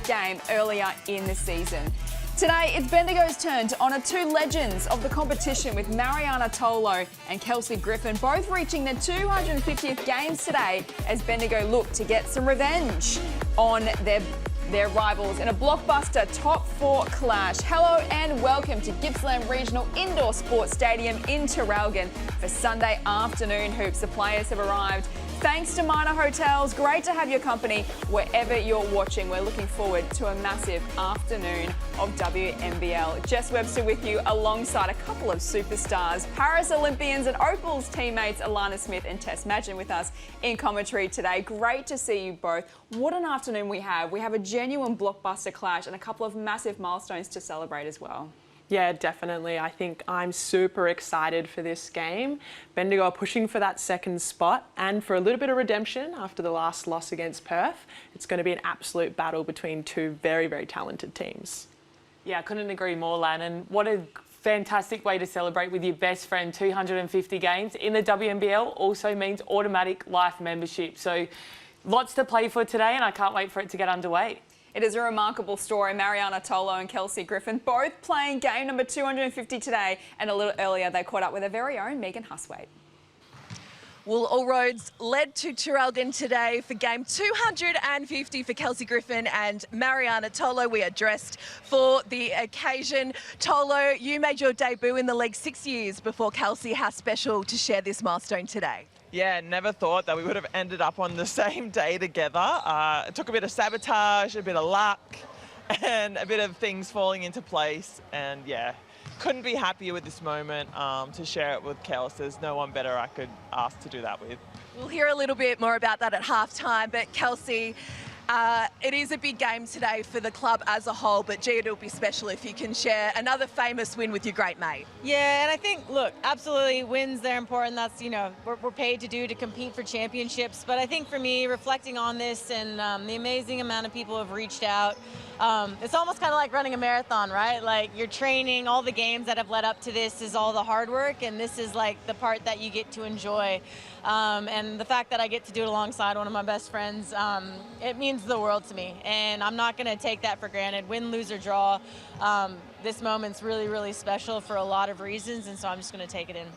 game earlier in the season. Today, it's Bendigo's turn to honour two legends of the competition with Mariana Tolo and Kelsey Griffin, both reaching their 250th games today as Bendigo look to get some revenge on their rivals in a blockbuster top four clash. Hello and welcome to Gippsland Regional Indoor Sports Stadium in Traralgon for Sunday afternoon hoops. The players have arrived thanks to Minor Hotels. Great to have your company wherever you're watching. We're looking forward to a massive afternoon of WNBL. Jess Webster with you alongside a couple of superstars, Paris Olympians and Opal's teammates Alana Smith and Tess Madgen with us in commentary today. Great to see you both. What an afternoon we have. We have a genuine blockbuster clash and a couple of massive milestones to celebrate as well. Yeah, definitely. I think I'm super excited for this game. Bendigo are pushing for that second spot and for a little bit of redemption after the last loss against Perth. It's going to be an absolute battle between two very, very talented teams. Yeah, I couldn't agree more, Lan. And what a fantastic way to celebrate with your best friend. 250 games in the WNBL also means automatic life membership. So lots to play for today and I can't wait for it to get underway. It is a remarkable story. Mariana Tolo and Kelsey Griffin both playing game number 250 today, and a little earlier they caught up with their very own Megan Huswaite. Well, all roads led to Traralgon today for game 250 for Kelsey Griffin and Mariana Tolo. We are dressed for the occasion. Tolo, you made your debut in the league 6 years before Kelsey. How special to share this milestone today? Yeah, never thought that we would have ended up on the same day together. It took a bit of sabotage, a bit of luck, and a bit of things falling into place. And yeah, couldn't be happier with this moment to share it with Kels. There's no one better I could ask to do that with. We'll hear a little bit more about that at halftime, but Kelsey, it is a big game today for the club as a whole, but gee, it'll be special if you can share another famous win with your great mate. Yeah, and I think, look, absolutely wins, they're important. That's, you know, we're paid to compete for championships. But I think for me, reflecting on this and the amazing amount of people who have reached out, it's almost kind of like running a marathon, right? Like you're training, all the games that have led up to this is all the hard work, and this is like the part that you get to enjoy. And the fact that I get to do it alongside one of my best friends, it means the world to me. And I'm not going to take that for granted. Win, lose, or draw, this moment's really, really special for a lot of reasons, and so I'm just going to take it in.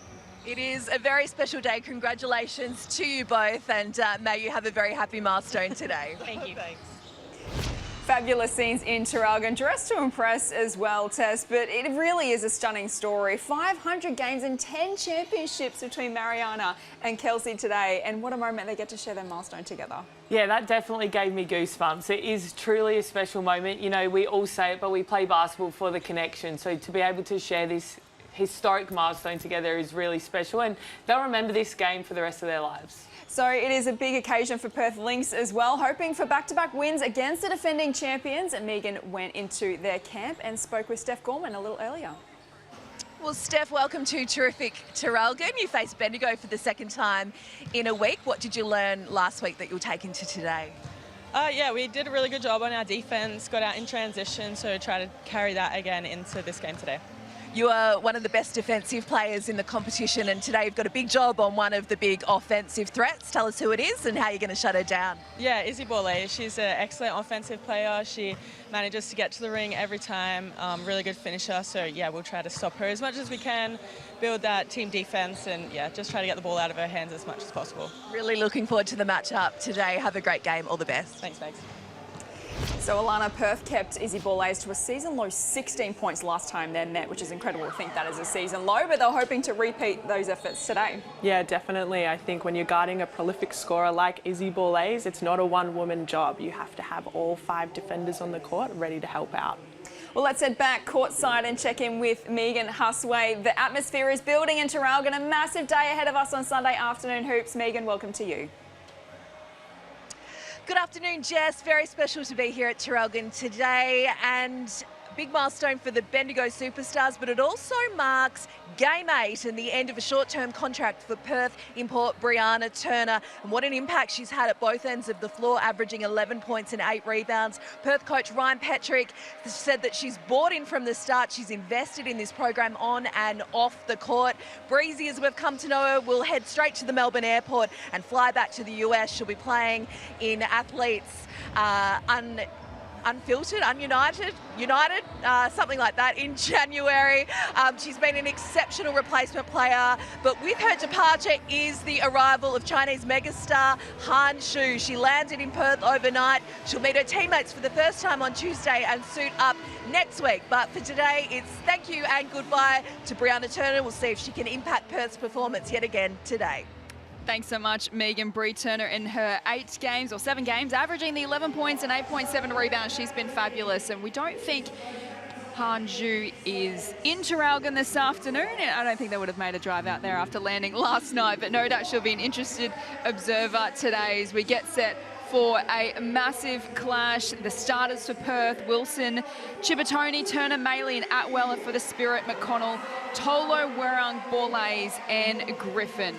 It is a very special day. Congratulations to you both, and may you have a very happy milestone today. Thank you. Thanks. Fabulous scenes in Traralgon, dressed to impress as well, Tess, but it really is a stunning story. 500 games and 10 championships between Mariana and Kelsey today, and what a moment they get to share their milestone together. Yeah, that definitely gave me goosebumps. It is truly a special moment. You know, we all say it, but we play basketball for the connection. So to be able to share this historic milestone together is really special, and they'll remember this game for the rest of their lives. So it is a big occasion for Perth Lynx as well, hoping for back-to-back wins against the defending champions. And Megan went into their camp and spoke with Steph Gorman a little earlier. Well, Steph, welcome to terrific Traralgon. You faced Bendigo for the second time in a week. What did you learn last week that you'll take into today? Yeah, we did a really good job on our defense, got out in transition, so try to carry that again into this game today. You are one of the best defensive players in the competition, and today you've got a big job on one of the big offensive threats. Tell us who it is and how you're going to shut her down. Yeah, Izzy Borlée, she's an excellent offensive player. She manages to get to the ring every time, really good finisher. So yeah, we'll try to stop her as much as we can, build that team defense, and yeah, just try to get the ball out of her hands as much as possible. Really looking forward to the matchup today. Have a great game. All the best. Thanks, Megs. So Alana, Perth kept Izzy Borlée to a season-low 16 points last time they met, which is incredible to think that is a season low, but they're hoping to repeat those efforts today. Yeah, definitely. I think when you're guarding a prolific scorer like Izzy Borlée, it's not a one-woman job. You have to have all 5 defenders on the court ready to help out. Well, let's head back courtside and check in with Megan Huswaite. The atmosphere is building in Traralgon, a massive day ahead of us on Sunday afternoon hoops. Megan, welcome to you. Good afternoon, Jess. Very special to be here at Traralgon today, and big milestone for the Bendigo superstars, but it also marks Game 8 and the end of a short-term contract for Perth import Brianna Turner. And what an impact she's had at both ends of the floor, averaging 11 points and 8 rebounds. Perth coach Ryan Petrick said that she's bought in from the start. She's invested in this program on and off the court. Breezy, as we've come to know her, will head straight to the Melbourne airport and fly back to the US. She'll be playing in athletes unfiltered, united, something like that in January. She's been an exceptional replacement player, but with her departure is the arrival of Chinese megastar Han Xu. She landed in Perth overnight. She'll meet her teammates for the first time on Tuesday and suit up next week. But for today, it's thank you and goodbye to Brianna Turner. We'll see if she can impact Perth's performance yet again today. Thanks so much, Megan Bree Turner, in her 7 games, averaging the 11 points and 8.7 rebounds. She's been fabulous, and we don't think Han Xu is in Traralgon this afternoon. I don't think they would have made a drive out there after landing last night, but no doubt she'll be an interested observer today as we get set for a massive clash. The starters for Perth: Wilson, Chibatoni, Turner, Maley and Atwell, and for the Spirit, McConnell, Tolo, Werung, Borlays and Griffin.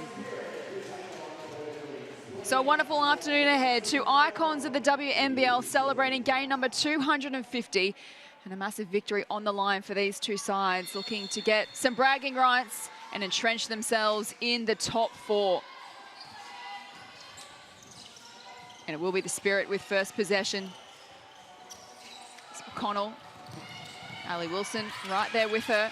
So a wonderful afternoon ahead. Two icons of the WNBL celebrating game number 250 and a massive victory on the line for these two sides, looking to get some bragging rights and entrench themselves in the top 4. And it will be the Spirit with first possession. It's McConnell, Ali Wilson right there with her.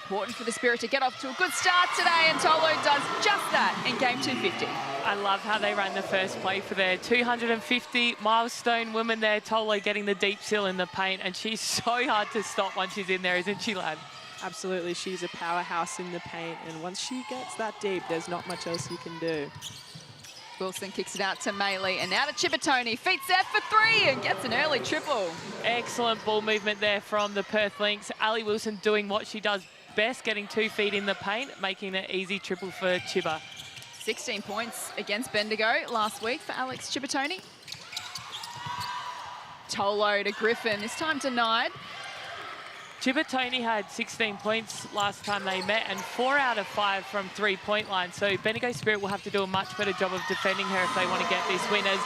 Important for the Spirit to get off to a good start today, and Tolo does just that in game 250. I love how they ran the first play for their 250 milestone woman there. Tolo getting the deep seal in the paint, and she's so hard to stop once she's in there, isn't she, Lan? Absolutely, she's a powerhouse in the paint, and once she gets that deep, there's not much else you can do. Wilson kicks it out to Maley, and now to Chibatoni. Feet set for 3 and gets an early triple. Excellent ball movement there from the Perth Lynx. Ali Wilson doing what she does best, getting 2 feet in the paint, making an easy triple for Chiba. 16 points against Bendigo last week for Alex Chibatoni. Tolo to Griffin, this time denied. Chibatoni had 16 points last time they met and 4 out of 5 from 3-point line. So Bendigo Spirit will have to do a much better job of defending her if they want to get this win, as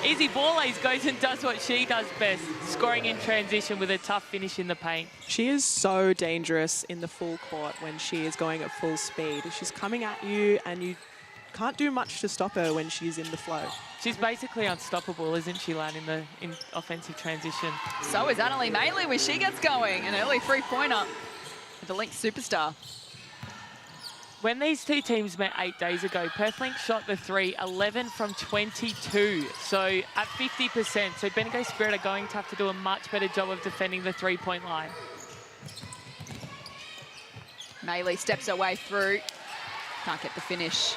Izzy Borlays goes and does what she does best, scoring in transition with a tough finish in the paint. She is so dangerous in the full court when she is going at full speed. She's coming at you and you can't do much to stop her when she's in the flow. She's basically unstoppable, isn't she, Lan, in offensive transition? So is Annalie Maley when she gets going. An early 3-pointer for the Lynx superstar. When these two teams met 8 days ago, Perth Lynx shot the 3, 11 from 22. So at 50%. So Bendigo Spirit are going to have to do a much better job of defending the 3-point line. Maley steps her way through. Can't get the finish.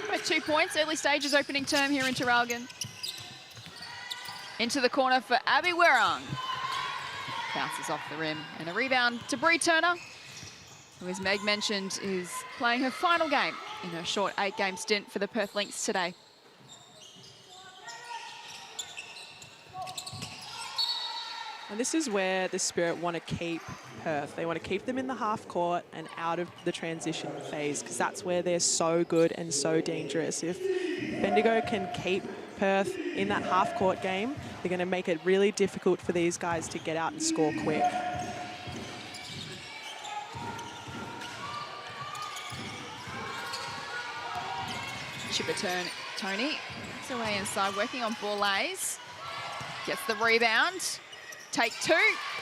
Both 2 points, early stages opening term here in Traralgon. Into the corner for Abby Werung. Bounces off the rim. And a rebound to Bree Turner, who, as Meg mentioned, is playing her final game in her short 8-game stint for the Perth Lynx today. And this is where the Spirit want to keep Perth. They want to keep them in the half court and out of the transition phase, because that's where they're so good and so dangerous. If Bendigo can keep Perth in that half court game, they're going to make it really difficult for these guys to get out and score quick. Chibatoni gets away inside, working on Borlays. Gets the rebound. Take 2,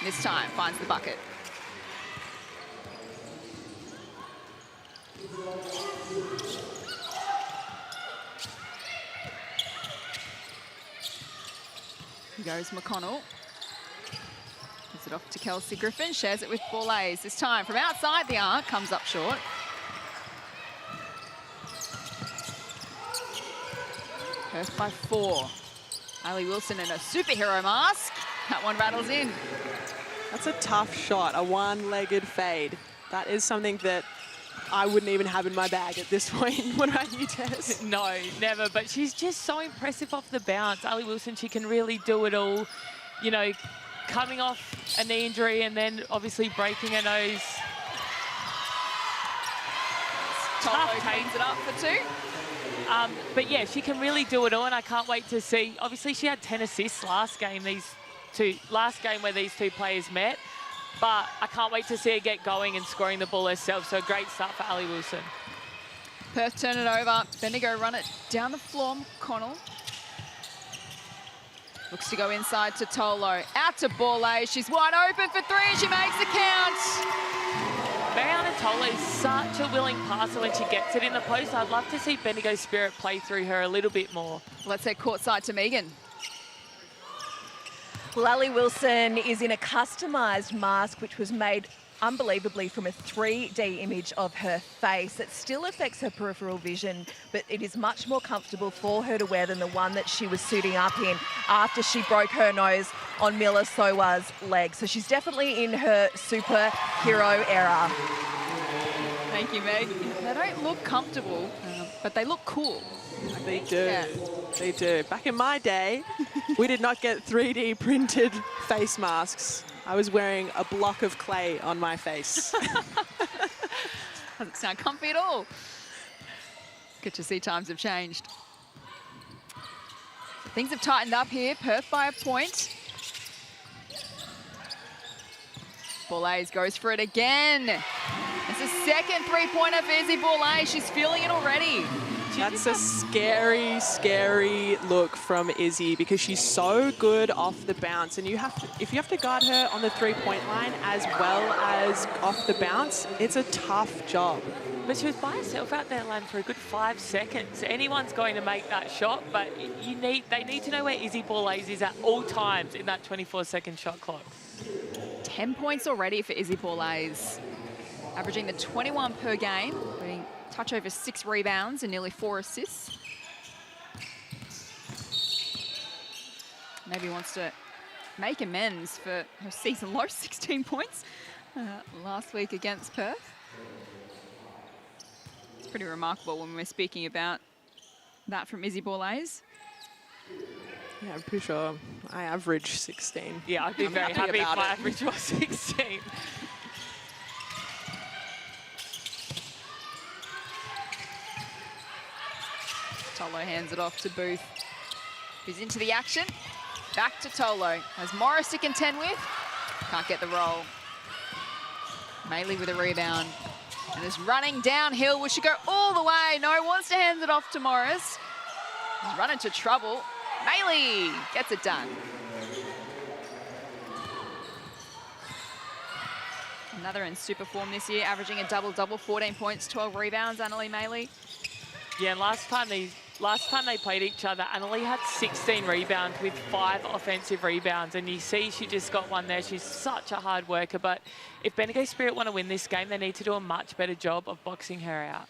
this time finds the bucket. Here goes McConnell. Gives it off to Kelsey Griffin, shares it with Borlays. This time from outside the arc, comes up short. Perth by 4. Ali Wilson in a superhero mask. That one rattles in. That's a tough shot, a one-legged fade. That is something that I wouldn't even have in my bag at this point. What about you, Tess? No, never. But she's just so impressive off the bounce. Ali Wilson, she can really do it all. You know, coming off a knee injury and then obviously breaking her nose. Tolo cleans it up for 2. But yeah, she can really do it all, and I can't wait to see. Obviously, she had 10 assists last game where these two players met. But I can't wait to see her get going and scoring the ball herself. So a great start for Ali Wilson. Perth turn it over. Bendigo run it down the floor. Connell looks to go inside to Tolo. Out to Borlase. She's wide open for three and she makes the count. Mariana Tolo is such a willing passer when she gets it in the post. I'd love to see Bendigo Spirit play through her a little bit more. Let's head courtside to Megan. Lally Wilson is in a customised mask which was made unbelievably from a 3D image of her face. It still affects her peripheral vision, but it is much more comfortable for her to wear than the one that she was suiting up in after she broke her nose on Mila Sowa's leg. So she's definitely in her superhero era. Thank you, Meg. They don't look comfortable, but they look cool. They do. Yeah. They do. Back in my day, we did not get 3D printed face masks. I was wearing a block of clay on my face. Doesn't sound comfy at all. Good to see times have changed. Things have tightened up here. Perth by a point. Borlase goes for it again. It's a second three-pointer for Izzy Borlase. She's feeling it already. That's a scary, scary look from Izzy because she's so good off the bounce, and if you have to guard her on the three-point line as well as off the bounce, it's a tough job. But she was by herself out there, Lam, for a good 5 seconds. Anyone's going to make that shot, but they need to know where Izzy Borlase is at all times in that 24-second shot clock. 10 points already for Izzy Borlase, averaging the 21 per game, being touch over 6 rebounds and nearly 4 assists. Maybe wants to make amends for her season low 16 points last week against Perth. It's pretty remarkable when we're speaking about that from Izzy Borlase. Yeah, I'm pretty sure I average 16. Yeah, I'd be very happy if my average was 16. Tolo hands it off to Booth, who's into the action. Back to Tolo. Has Morris to contend with. Can't get the roll. Maley with a rebound. And is running downhill. Will she go all the way? No, wants to hand it off to Morris. He's run into trouble. Maley gets it done. Another in super form this year, averaging a double-double, 14 points, 12 rebounds, Annalie Maley. Yeah, and last time they played each other, Annalie had 16 rebounds with 5 offensive rebounds. And you see she just got one there. She's such a hard worker. But if Bendigo Spirit want to win this game, they need to do a much better job of boxing her out.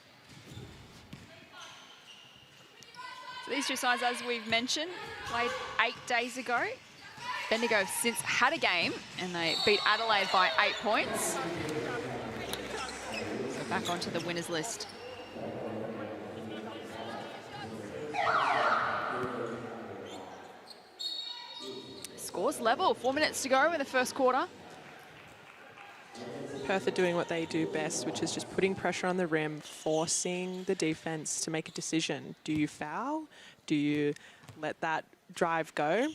So these two sides, as we've mentioned, played 8 days ago. Bendigo have since had a game, and they beat Adelaide by 8 points. So back onto the winners list. Scores level, 4 minutes to go in the first quarter. Perth are doing what they do best, which is just putting pressure on the rim, forcing the defense to make a decision. Do you foul? Do you let that drive go?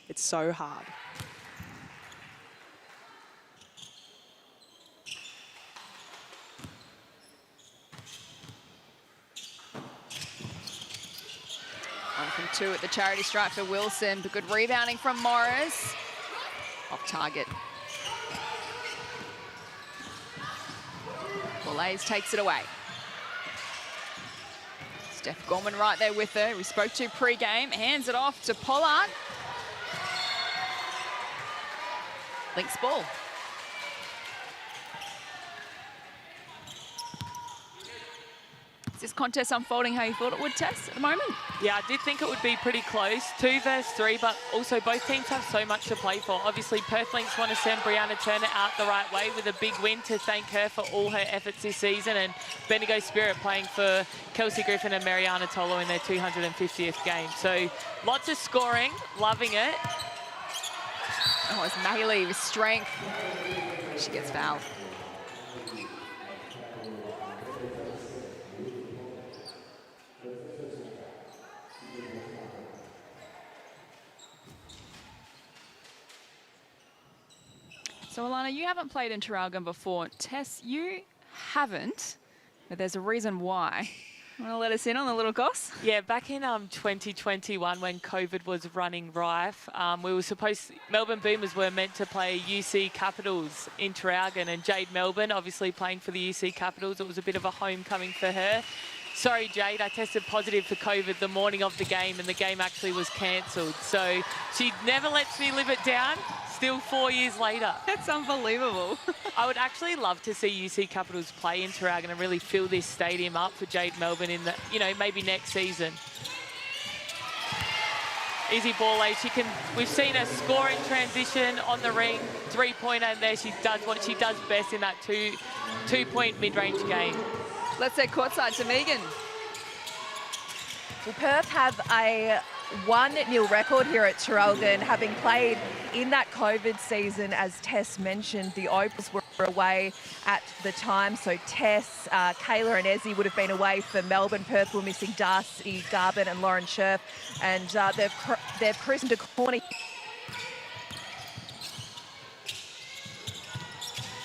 It's so hard. One from 2 at the charity stripe for Wilson, but good rebounding from Morris. Off target. Borlase takes it away. Steph Gorman right there with her. We spoke to pre-game. Hands it off to Pollard. Lynx ball. Is this contest unfolding how you thought it would, Tess, at the moment? Yeah, I did think it would be pretty close, 2 versus 3, but also both teams have so much to play for. Obviously, Perth Lynx want to send Brianna Turner out the right way with a big win to thank her for all her efforts this season, and Bendigo Spirit playing for Kelsey Griffin and Mariana Tolo in their 250th game. So lots of scoring, loving it. Oh, it's Maley with strength. She gets fouled. So, Alana, you haven't played in Traralgon before. Tess, you haven't, but there's a reason why. Want to let us in on the little goss? Yeah, back in 2021 when COVID was running rife, Melbourne Boomers were meant to play UC Capitals in Traralgon, and Jade Melbourne obviously playing for the UC Capitals. It was a bit of a homecoming for her. Sorry, Jade, I tested positive for COVID the morning of the game, and the game actually was cancelled. So she never lets me live it down. Still 4 years later. That's unbelievable. I would actually love to see UC Capitals play in Traralgon and really fill this stadium up for Jade Melbourne in the, maybe next season. Easy ball, we've seen her score in transition on the ring, three-pointer, and there she does what she does best in that two-point mid-range game. Let's head courtside to Megan. Well, Perth have a 1-0 record here at Traralgon, having played in that COVID season. As Tess mentioned, the Opals were away at the time, so Tess, Kayla and Ezzy would have been away for Melbourne. Perth were missing Darcy Garvin and Lauren Scherf, and they've christened a corner.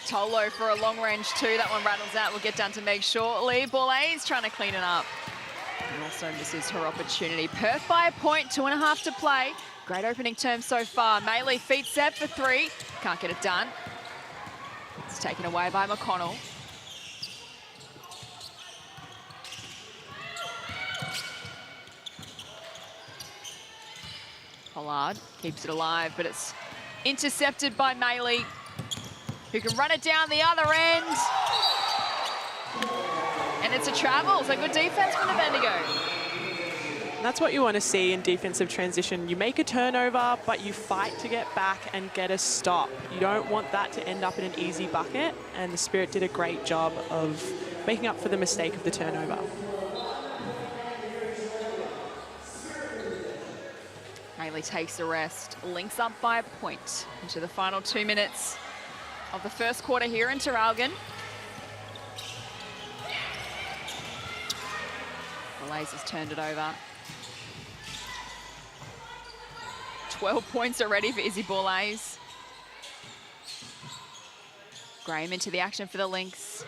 Tolo for a long range two. That one rattles out. We'll get down to Meg shortly. Bourla's trying to clean it up. And also misses her opportunity. Perth by a point, 2.5 to play. Great opening term so far. Maylee feet set for three. Can't get it done. It's taken away by McConnell. Pollard keeps it alive, but it's intercepted by Maylee, who can run it down the other end. And it's a travel, so good defense from the Bendigo. That's what you want to see in defensive transition. You make a turnover, but you fight to get back and get a stop. You don't want that to end up in an easy bucket, and the Spirit did a great job of making up for the mistake of the turnover. Maylee takes the rest. Lynx up by a point into the final 2 minutes of the first quarter here in Traralgon. The Lasers turned it over. 12 points already for Izzy Bourla's. Graham into the action for the Lynx.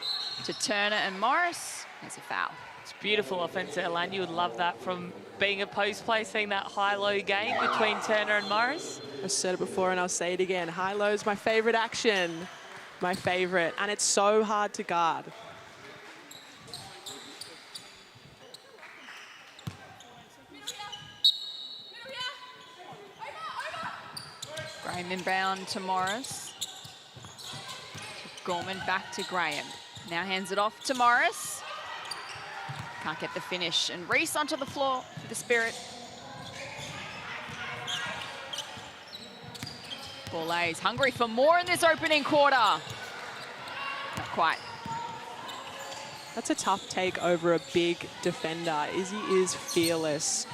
To Turner and Morris. There's a foul. It's beautiful offense there, Lan. You would love that from being a post play, seeing that high-low game between Turner and Morris. I've said it before and I'll say it again. High-low is my favourite action. My favourite. And it's so hard to guard. Graham inbound to Morris. Gorman back to Graham. Now hands it off to Morris. Can't get the finish. And Reese onto the floor for the Spirit. Bourla's hungry for more in this opening quarter. Not quite. That's a tough take over a big defender. Izzy is fearless.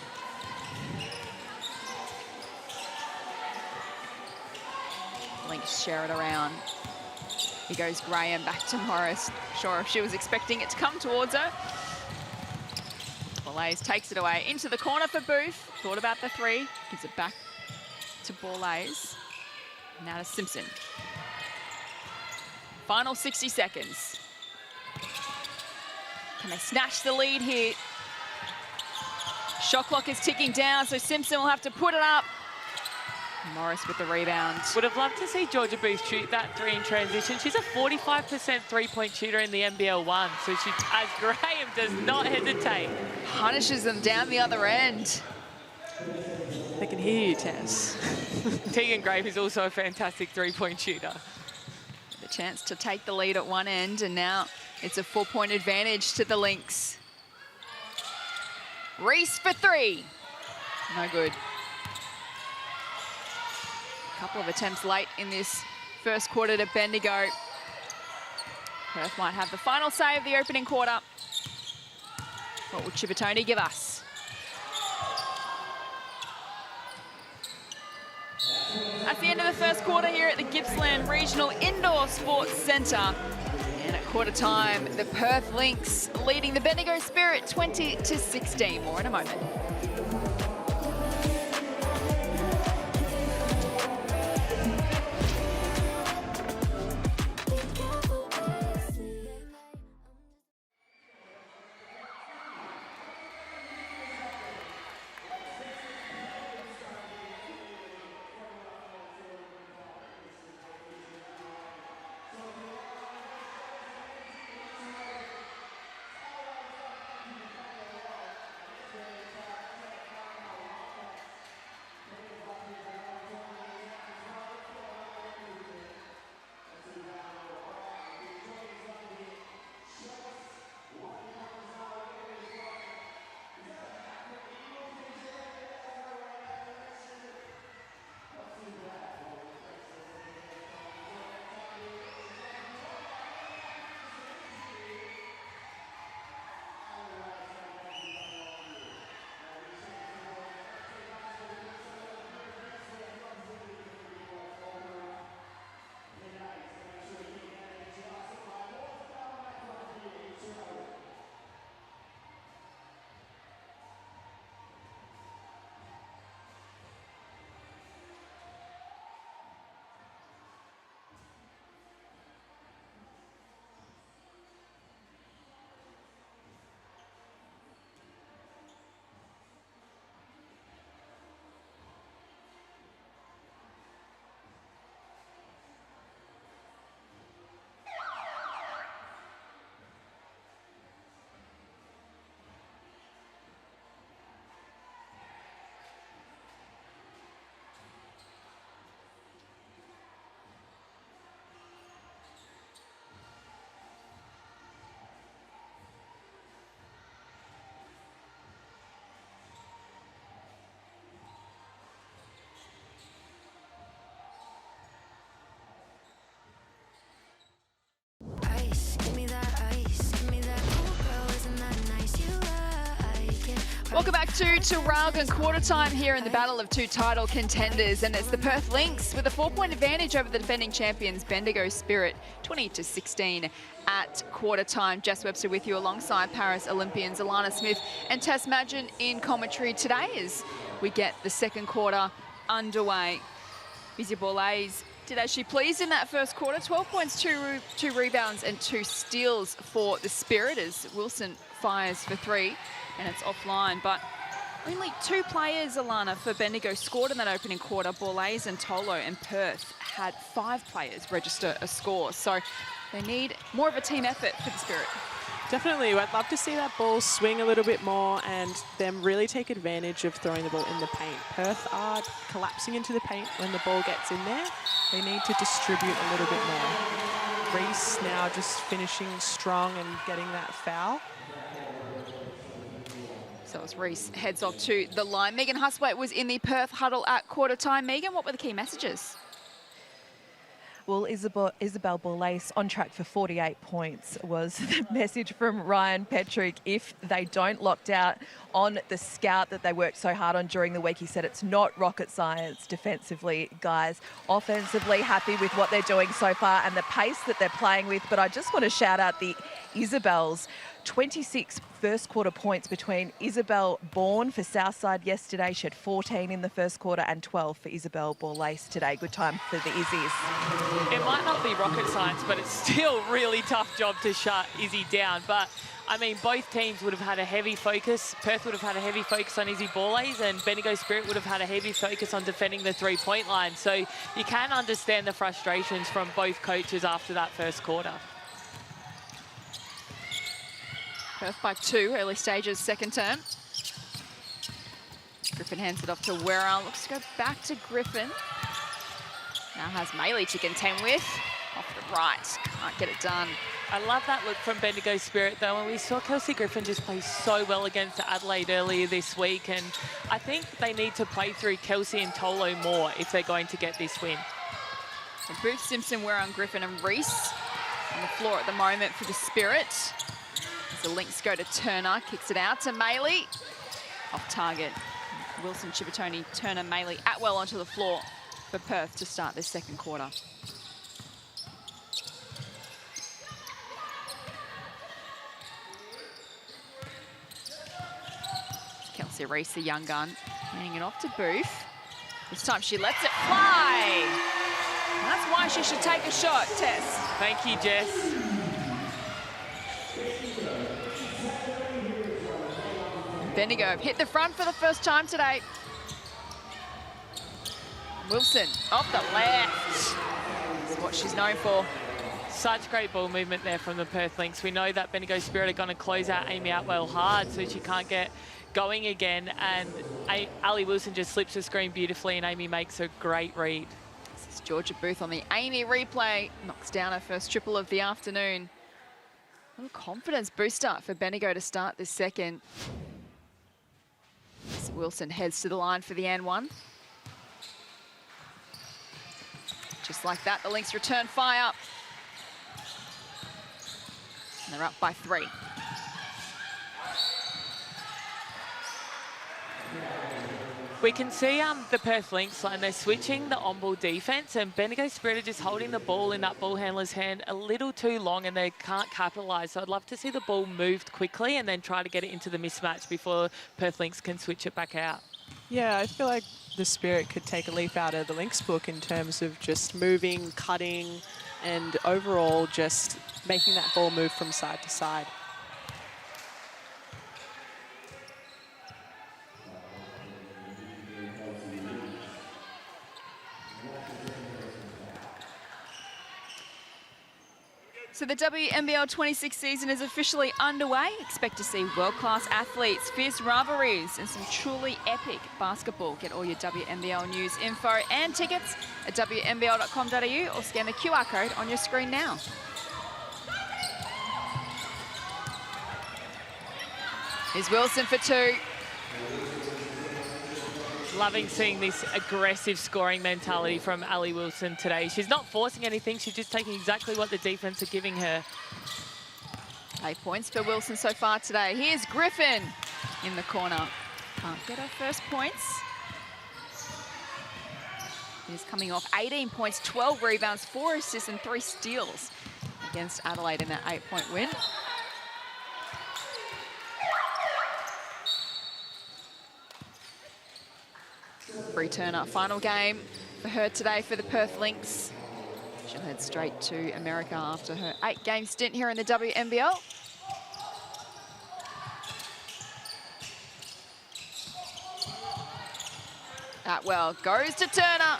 Lynx share it around. Here goes Graham back to Morris. Sure if she was expecting it to come towards her. Bourla's takes it away into the corner for Booth. Thought about the three. Gives it back to Bourla's. Now to Simpson. Final 60 seconds. Can they snatch the lead here? Shot clock is ticking down, so Simpson will have to put it up. Morris with the rebound. Would have loved to see Georgia Booth shoot that three in transition. She's a 45% three-point shooter in the NBL 1, so she, as Graham does not hesitate. Punishes them down the other end. They can hear you, Tess. Tegan Graham is also a fantastic three-point shooter. The chance to take the lead at one end, and now it's a 4-point advantage to the Lynx. Reese for three. No good. Couple of attempts late in this first quarter to Bendigo. Perth might have the final say of the opening quarter. What will Chivatoni give us? At the end of the first quarter here at the Gippsland Regional Indoor Sports Centre. And at quarter time, the Perth Lynx leading the Bendigo Spirit 20-16. More in a moment. Welcome back to Traralgon quarter time here in the battle of two title contenders, and it's the Perth Lynx with a 4-point advantage over the defending champions Bendigo Spirit, 20-16 at quarter time. Jess Webster with you alongside Paris Olympians Alana Smith and Tess Madgen in commentary today as we get the second quarter underway. Izzy Borlase did as she pleased in that first quarter. 12 points, two rebounds and 2 steals for the Spirit as Wilson fires for 3 and it's offline. But only 2 players, Alana, for Bendigo scored in that opening quarter. Borlase and Tolo, and Perth had 5 players register a score. So they need more of a team effort for the Spirit. Definitely. I'd love to see that ball swing a little bit more and them really take advantage of throwing the ball in the paint. Perth are collapsing into the paint when the ball gets in there. They need to distribute a little bit more. Reese now just finishing strong and getting that foul. So as Reese heads off to the line, Megan Huswaite was in the Perth huddle at quarter time. Megan, what were the key messages? Well, Isabel Borlase on track for 48 points was the message from Ryan Petrick. If they don't lock out on the scout that they worked so hard on during the week, he said it's not rocket science defensively, guys. Offensively, happy with what they're doing so far and the pace that they're playing with. But I just want to shout out the Isabels. 26 first quarter points between Isabel Bourne for Southside yesterday. She had 14 in the first quarter and 12 for Isabel Borlase today. Good time for the Izzies. It might not be rocket science, but it's still a really tough job to shut Izzy down. But I mean, both teams would have had a heavy focus. Perth would have had a heavy focus on Izzy Borlase, and Bendigo Spirit would have had a heavy focus on defending the 3-point line. So you can understand the frustrations from both coaches after that first quarter. Perth by 2, early stages, second term. Griffin hands it off to Werrell. Looks to go back to Griffin. Now has Maylee to contend with. Off the right, can't get it done. I love that look from Bendigo Spirit, though, and we saw Kelsey Griffin just play so well against Adelaide earlier this week, and I think they need to play through Kelsey and Tolo more if they're going to get this win. And Booth, Simpson, Werrell, Griffin and Reese on the floor at the moment for the Spirit. The Lynx go to Turner, kicks it out to Maylee. Off target. Wilson, Chibatoni, Turner, Maylee, Atwell onto the floor for Perth to start this second quarter. Kelsey Reese, the young gun, handing it off to Booth. This time she lets it fly. And that's why she should take a shot, Tess. Thank you, Jess. Bendigo hit the front for the first time today. Wilson off the left. That's what she's known for. Such great ball movement there from the Perth Lynx. We know that Bendigo Spirit are going to close out Amy Atwell hard so she can't get going again. And Ali Wilson just slips the screen beautifully and Amy makes a great read. This is Georgia Booth on the Amy replay. Knocks down her first triple of the afternoon. A little confidence booster for Bendigo to start this second. Wilson heads to the line for the and one. Just like that, the Lynx return fire. And they're up by 3. We can see the Perth Lynx line, they're switching the on-ball defence, and Bendigo Spirit are just holding the ball in that ball handler's hand a little too long and they can't capitalise. So I'd love to see the ball moved quickly and then try to get it into the mismatch before Perth Lynx can switch it back out. Yeah, I feel like the Spirit could take a leaf out of the Lynx book in terms of just moving, cutting, and overall just making that ball move from side to side. So the WNBL26 season is officially underway. Expect to see world-class athletes, fierce rivalries, and some truly epic basketball. Get all your WNBL news, info, and tickets at WNBL.com.au or scan the QR code on your screen now. Here's Wilson for 2. Loving seeing this aggressive scoring mentality from Ali Wilson today. She's not forcing anything, she's just taking exactly what the defense are giving her. 8 points for Wilson so far today. Here's Griffin in the corner. Can't get her first points. He's coming off 18 points, 12 rebounds, 4 assists and 3 steals against Adelaide in that 8-point win. Bree Turner, final game for her today for the Perth Lynx. She'll head straight to America after her 8-game stint here in the WNBL. Atwell goes to Turner.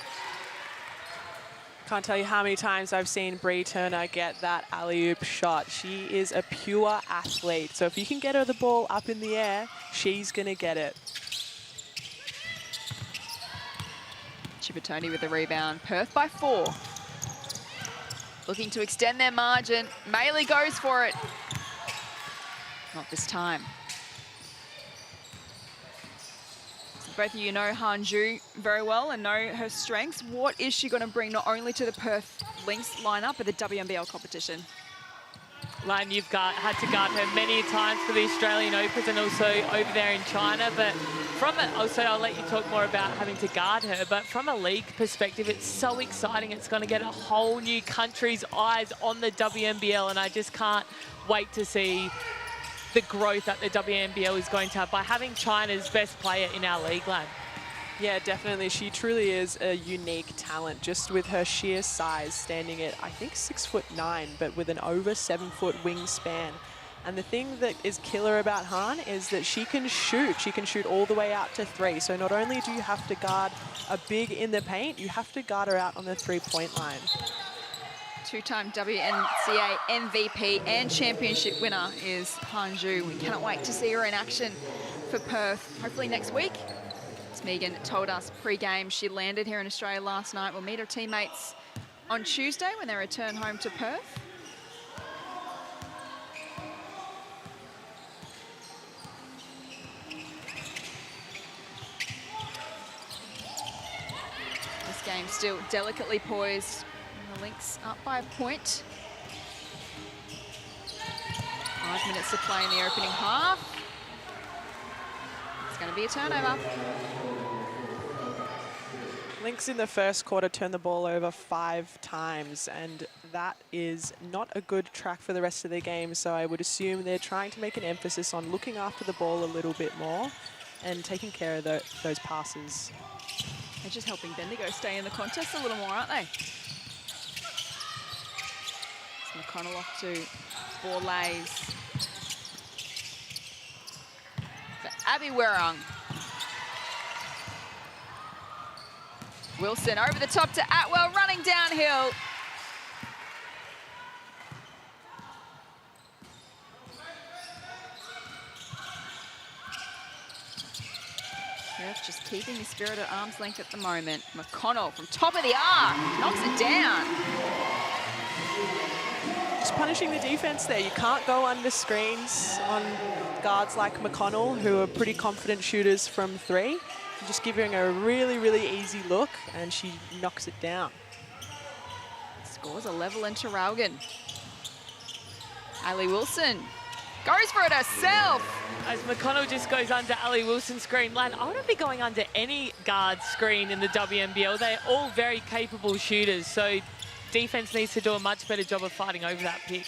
Can't tell you how many times I've seen Bree Turner get that alley-oop shot. She is a pure athlete. So if you can get her the ball up in the air, she's going to get it. Chippertoni with the rebound. Perth by 4. Looking to extend their margin. Maley goes for it. Not this time. Both of you know Hanju very well and know her strengths. What is she going to bring not only to the Perth Lynx lineup, but the WNBL competition? Lan, you've had to guard her many times for the Australian Opens and also over there in China. But also I'll let you talk more about having to guard her. But from a league perspective, it's so exciting. It's going to get a whole new country's eyes on the WNBL, and I just can't wait to see the growth that the WNBL is going to have by having China's best player in our league, Lan. Yeah, definitely. She truly is a unique talent, just with her sheer size, standing at, I think, 6'9", but with an over 7-foot wingspan. And the thing that is killer about Han is that she can shoot. She can shoot all the way out to 3. So not only do you have to guard a big in the paint, you have to guard her out on the 3-point line. 2-time WNCA MVP and championship winner is Hanju. We cannot wait to see her in action for Perth, hopefully next week. As Megan told us pre-game, she landed here in Australia last night. We'll meet her teammates on Tuesday when they return home to Perth. This game still delicately poised. The Lynx up by a point. 5 minutes to play in the opening half. It's going to be a turnover. Lynx in the first quarter turned the ball over 5 times, and that is not a good track for the rest of the game. So I would assume they're trying to make an emphasis on looking after the ball a little bit more and taking care of those passes. They're just helping Bendigo stay in the contest a little more, aren't they? McConnell off to Borlays. For Abby Werung. Wilson over the top to Atwell, running downhill. Perth just keeping the spirit at arm's length at the moment. McConnell from top of the arc, knocks it down. Just punishing the defense there. You can't go under screens on guards like McConnell, who are pretty confident shooters from 3. You're just giving her a really, really easy look, and she knocks it down. Scores a level in Traralgon. Ali Wilson goes for it herself. As McConnell just goes under Ali Wilson's screen. Lan, I wouldn't be going under any guard screen in the WNBL. They're all very capable shooters, so defense needs to do a much better job of fighting over that pick.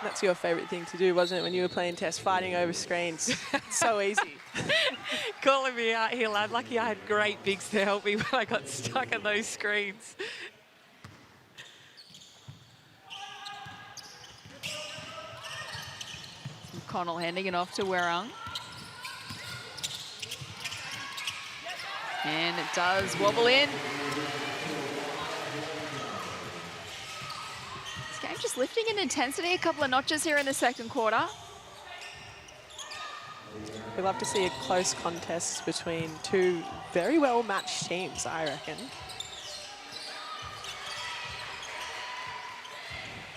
That's your favourite thing to do, wasn't it, when you were playing Test, fighting over screens? So easy. Calling me out here, lad. Lucky I had great bigs to help me when I got stuck on those screens. McConnell handing it off to Werung. And it does wobble in. This game just lifting in intensity a couple of notches here in the second quarter. We'd love to see a close contest between 2 very well-matched teams, I reckon.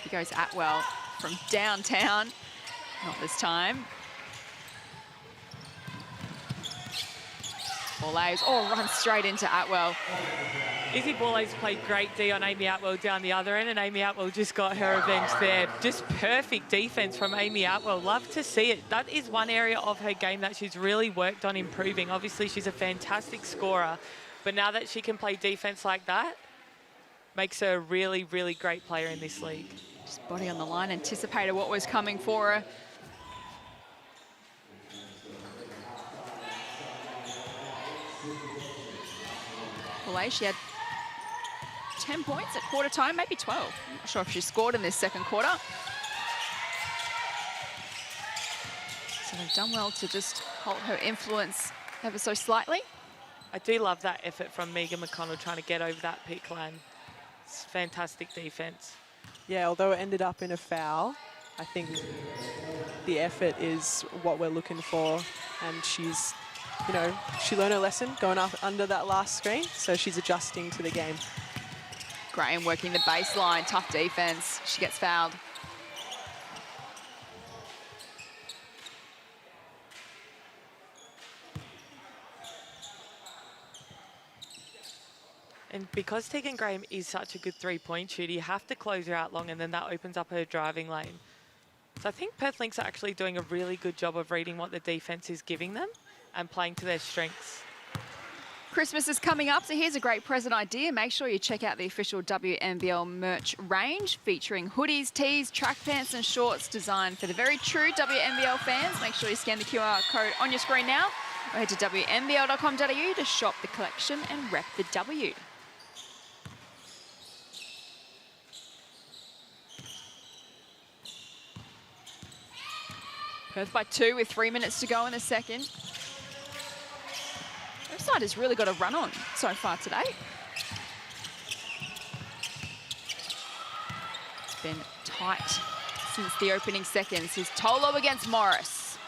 Here goes Atwell from downtown. Not this time. Borlays, runs straight into Atwell. Izzy Borlase played great D on Amy Atwell down the other end, and Amy Atwell just got her revenge there. Just perfect defense from Amy Atwell. Love to see it. That is one area of her game that she's really worked on improving. Obviously, she's a fantastic scorer, but now that she can play defense like that, makes her a really, really great player in this league. Just body on the line, anticipated what was coming for her. Borlase, she had 10 points at quarter time, maybe 12. I'm not sure if she scored in this second quarter. So they've done well to just hold her influence ever so slightly. I do love that effort from Megan McConnell trying to get over that pick line. It's fantastic defense. Yeah, although it ended up in a foul, I think the effort is what we're looking for. And she's, you know, she learned her lesson going up under that last screen, so she's adjusting to the game. Graham working the baseline, tough defense. She gets fouled. And because Tegan Graham is such a good three-point shooter, you have to close her out long, and then that opens up her driving lane. So I think Perth Lynx are actually doing a really good job of reading what the defense is giving them and playing to their strengths. Christmas is coming up, so here's a great present idea. Make sure you check out the official WNBL merch range featuring hoodies, tees, track pants and shorts designed for the very true WNBL fans. Make sure you scan the QR code on your screen now or head to WNBL.com.au to shop the collection and rep the W. Perth by 2 with 3 minutes to go in the second. Their side has really got a run on so far today. It's been tight since the opening seconds. Here's Tolo against Morris.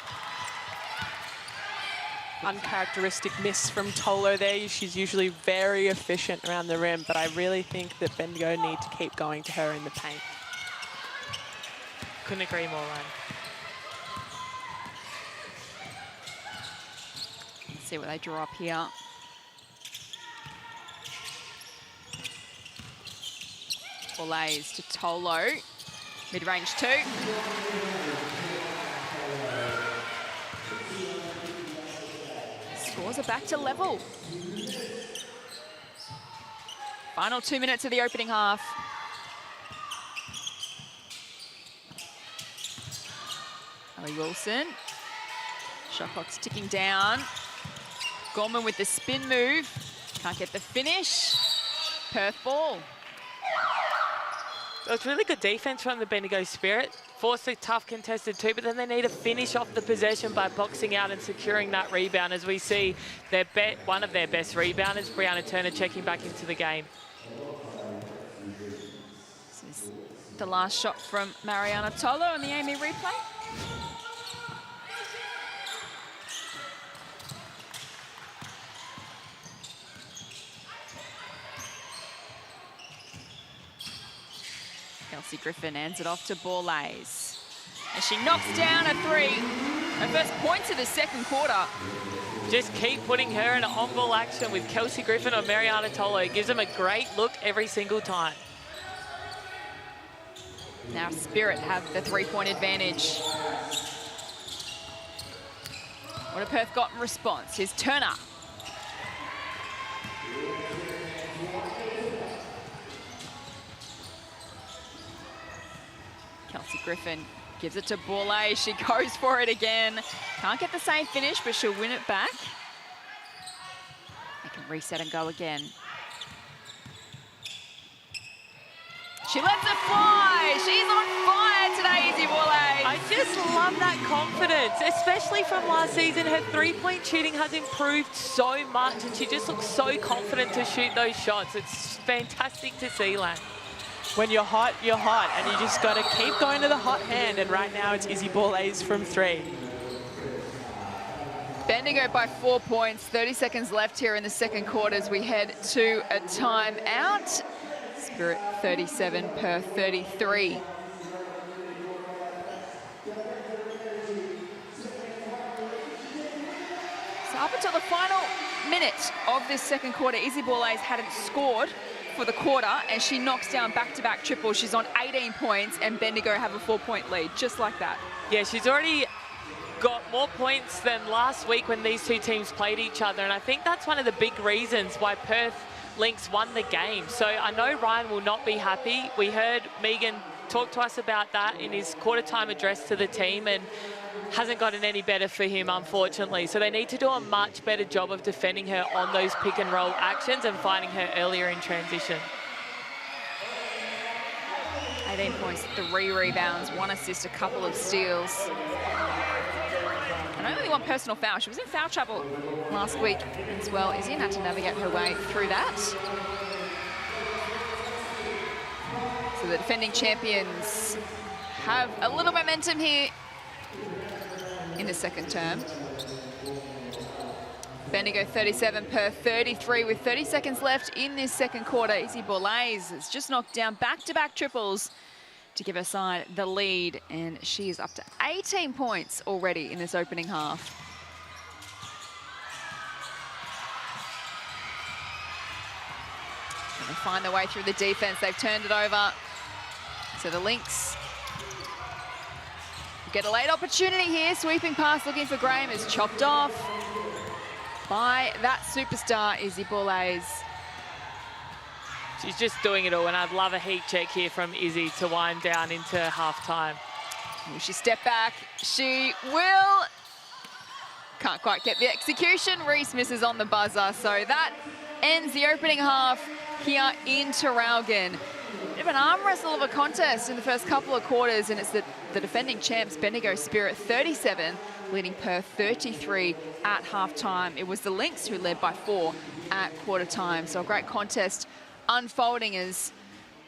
Uncharacteristic miss from Tolo there. She's usually very efficient around the rim, but I really think that Bendigo need to keep going to her in the paint. Couldn't agree more, Ryan. See what they draw up here. Borlase to Tolo. Mid-range 2. Scores are back to level. Final 2 minutes of the opening half. Ellie Wilson. Shot clock's ticking down. Gorman with the spin move. Can't get the finish. Perth ball. So it's really good defense from the Bendigo Spirit. Forced a tough contested 2, but then they need to finish off the possession by boxing out and securing that rebound, as we see one of their best rebounders, Brianna Turner, checking back into the game. This is the last shot from Mariana Tolo on the Amy replay. Kelsey Griffin hands it off to Borlase. And she knocks down a 3. Her first points of the second quarter. Just keep putting her in on-ball action with Kelsey Griffin or Mariana Tolo. It gives them a great look every single time. Now Spirit have the 3-point advantage. What have Perth got in response? Here's Turner. Kelsey Griffin gives it to Borlase. She goes for it again. Can't get the same finish, but she'll win it back. They can reset and go again. She lets it fly. She's on fire today, Izzy Borlase. I just love that confidence, especially from last season. Her three-point shooting has improved so much, and she just looks so confident to shoot those shots. It's fantastic to see, Lan. When you're hot, and you just got to keep going to the hot hand, and right now it's Izzy Borlase from 3. Bendigo by 4 points, 30 seconds left here in the second quarter as we head to a timeout. Spirit 37, Perth 33. So up until the final minute of this second quarter, Izzy Borlase hadn't scored for the quarter, and she knocks down back-to-back triples. She's on 18 points, and Bendigo have a 4-point lead, just like that. Yeah, she's already got more points than last week when these two teams played each other, and I think that's one of the big reasons why Perth Lynx won the game. So I know Ryan will not be happy. We heard Megan talk to us about that in his quarter-time address to the team, and hasn't gotten any better for him, unfortunately. So they need to do a much better job of defending her on those pick-and-roll actions and finding her earlier in transition. 18 points, 3 rebounds, 1 assist, a couple of steals. And only 1 personal foul. She was in foul trouble last week as well. Izzy had to navigate her way through that. So the defending champions have a little momentum here in the second term. Bendigo 37, Perth 33 with 30 seconds left in this second quarter. Izzy Borlase has just knocked down back-to-back triples to give her side the lead, and she is up to 18 points already in this opening half. And they find their way through the defense. They've turned it over. So the Lynx get a late opportunity here. Sweeping pass looking for Graham is chopped off by that superstar, Izzy Borlase. She's just doing it all, and I'd love a heat check here from Izzy to wind down into halftime. Will she step back? She will. Can't quite get the execution. Reese misses on the buzzer, so that ends the opening half here in Traralgon. Bit of an arm wrestle of a contest in the first couple of quarters, and it's the defending champs, Bendigo Spirit 37, leading Perth 33 at halftime. It was the Lynx who led by 4 at quarter time. So a great contest unfolding as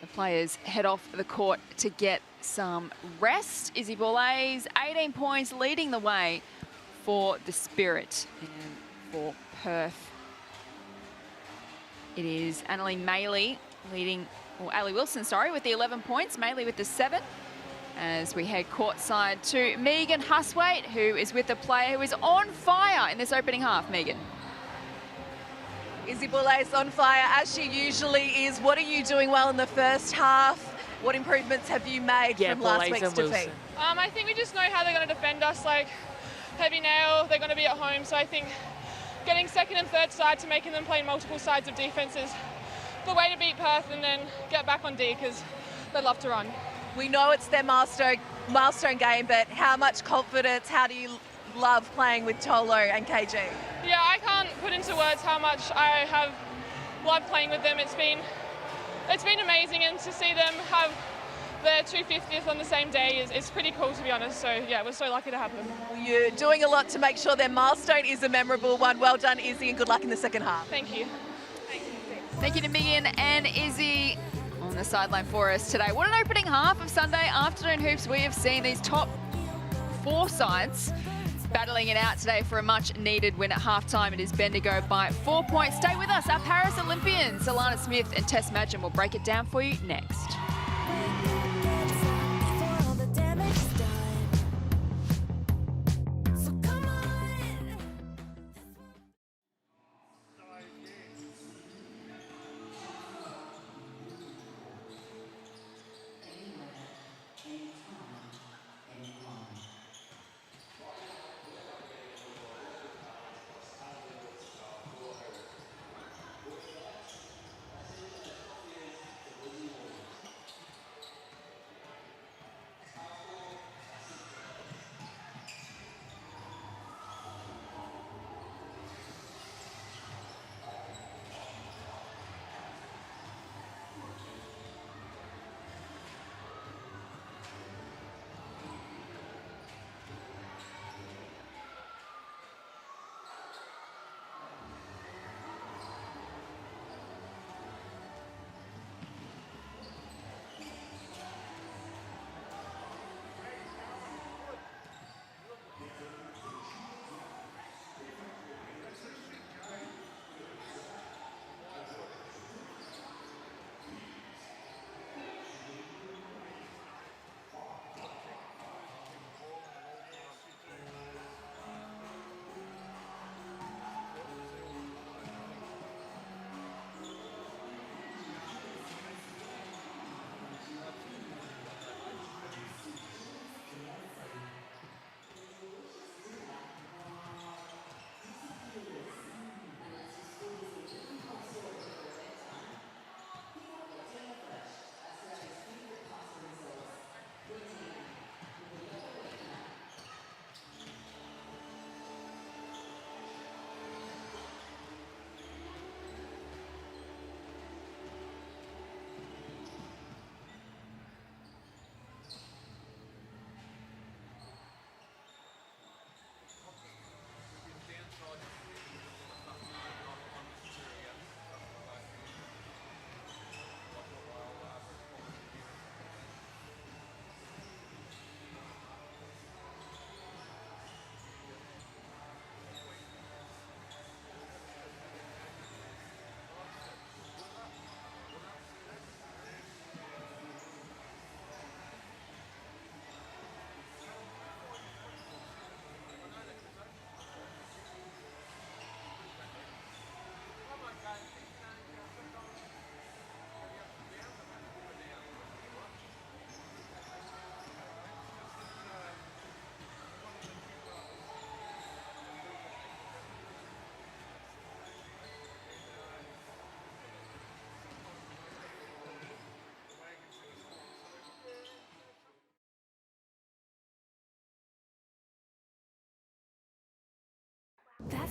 the players head off the court to get some rest. Izzy Borlase, 18 points, leading the way for the Spirit. And for Perth, it is Annalie Maley leading, or Ali Wilson, sorry, with the 11 points, Maley with the 7. As we head courtside to Megan Huswaite, who is with a player who is on fire in this opening half. Megan. Izzy Borlase on fire, as she usually is. What are you doing well in the first half? What improvements have you made from last week's defeat? I think we just know how they're going to defend us. Like heavy nail, they're going to be at home. So I think getting second and third side to making them play multiple sides of defence is the way to beat Perth, and then get back on D because they love to run. We know it's their milestone game, but how much confidence, how do you love playing with Tolo and KG? Yeah, I can't put into words how much I have loved playing with them. It's been amazing, and to see them have their 250th on the same day is pretty cool, to be honest. So yeah, we're so lucky to have them. You're doing a lot to make sure their milestone is a memorable one. Well done, Izzy, and good luck in the second half. Thank you. Thank you to Megan and Izzy on the sideline for us today. What an opening half of Sunday afternoon hoops. We have seen these top 4 sides battling it out today for a much needed win at halftime. It is Bendigo by 4 points. Stay with us. Our Paris Olympians, Alana Smith and Tess Madgen, will break it down for you next.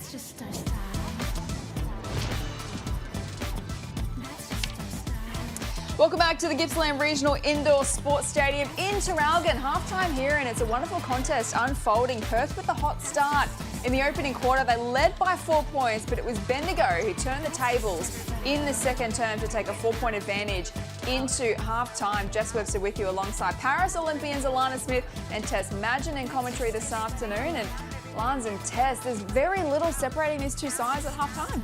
That's just our style. Welcome back to the Gippsland Regional Indoor Sports Stadium in Traralgon. Halftime here, and it's a wonderful contest unfolding. Perth with a hot start. In the opening quarter, they led by 4 points, but it was Bendigo who turned the tables in the second term to take a 4-point advantage into halftime. Jess Webster with you alongside Paris Olympians Alana Smith and Tess Madgen in commentary this afternoon. And Lance and Tess, there's very little separating these two sides at halftime.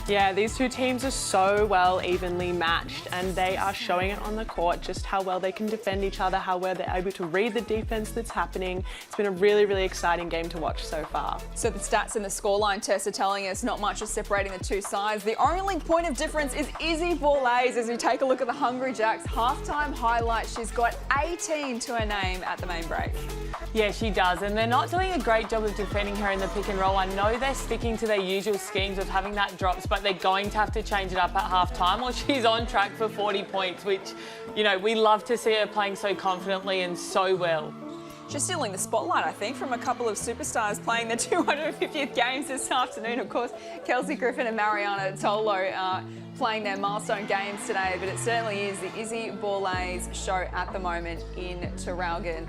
Yeah, these two teams are so well evenly matched, and they are showing it on the court just how well they can defend each other, how well they're able to read the defense that's happening. It's been a really, really exciting game to watch so far. So the stats and the scoreline tests are telling us not much is separating the two sides. The only point of difference is Izzy Borlase as we take a look at the Hungry Jacks halftime highlights. She's got 18 to her name at the main break. Yeah, she does, and they're not doing a great job of defending her in the pick and roll. I know they're sticking to their usual schemes of having that drops, but they're going to have to change it up at half-time, or she's on track for 40 points, which, you know, we love to see her playing so confidently and so well. She's stealing the spotlight, I think, from a couple of superstars playing their 250th games this afternoon. Of course, Kelsey Griffin and Mariana Tolo are playing their milestone games today, but it certainly is the Izzy Borlase show at the moment in Traralgon.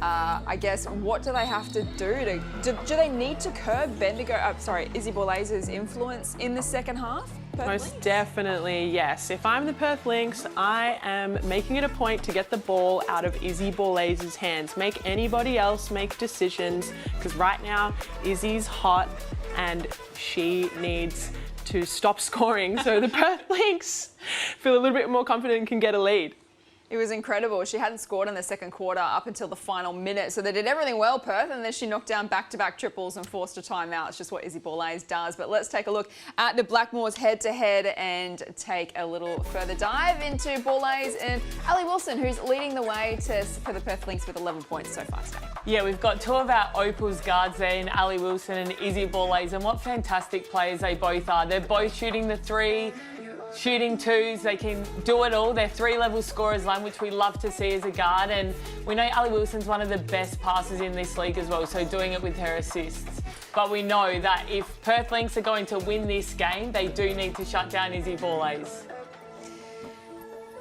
I guess, what do they have to do? Do they need to curb Izzy Borlase's influence in the second half? Most definitely, yes. If I'm the Perth Lynx, I am making it a point to get the ball out of Izzy Borlase's hands. Make anybody else make decisions, because right now Izzy's hot and she needs to stop scoring so the Perth Lynx feel a little bit more confident and can get a lead. It was incredible. She hadn't scored in the second quarter up until the final minute, so they did everything well, Perth, and then she knocked down back-to-back triples and forced a timeout. It's just what Izzy Borlase does. But let's take a look at the Blackmores head-to-head and take a little further dive into Borlase and Ali Wilson, who's leading the way for the Perth Lynx with 11 points so far today. Yeah, we've got two of our Opals guards there in Ali Wilson and Izzy Borlase, and what fantastic players they both are. They're both shooting the three, shooting twos, they can do it all. They're three-level scorers, which we love to see as a guard, and we know Ali Wilson's one of the best passers in this league as well, so doing it with her assists. But we know that if Perth Lynx are going to win this game, they do need to shut down Izzy Borlase.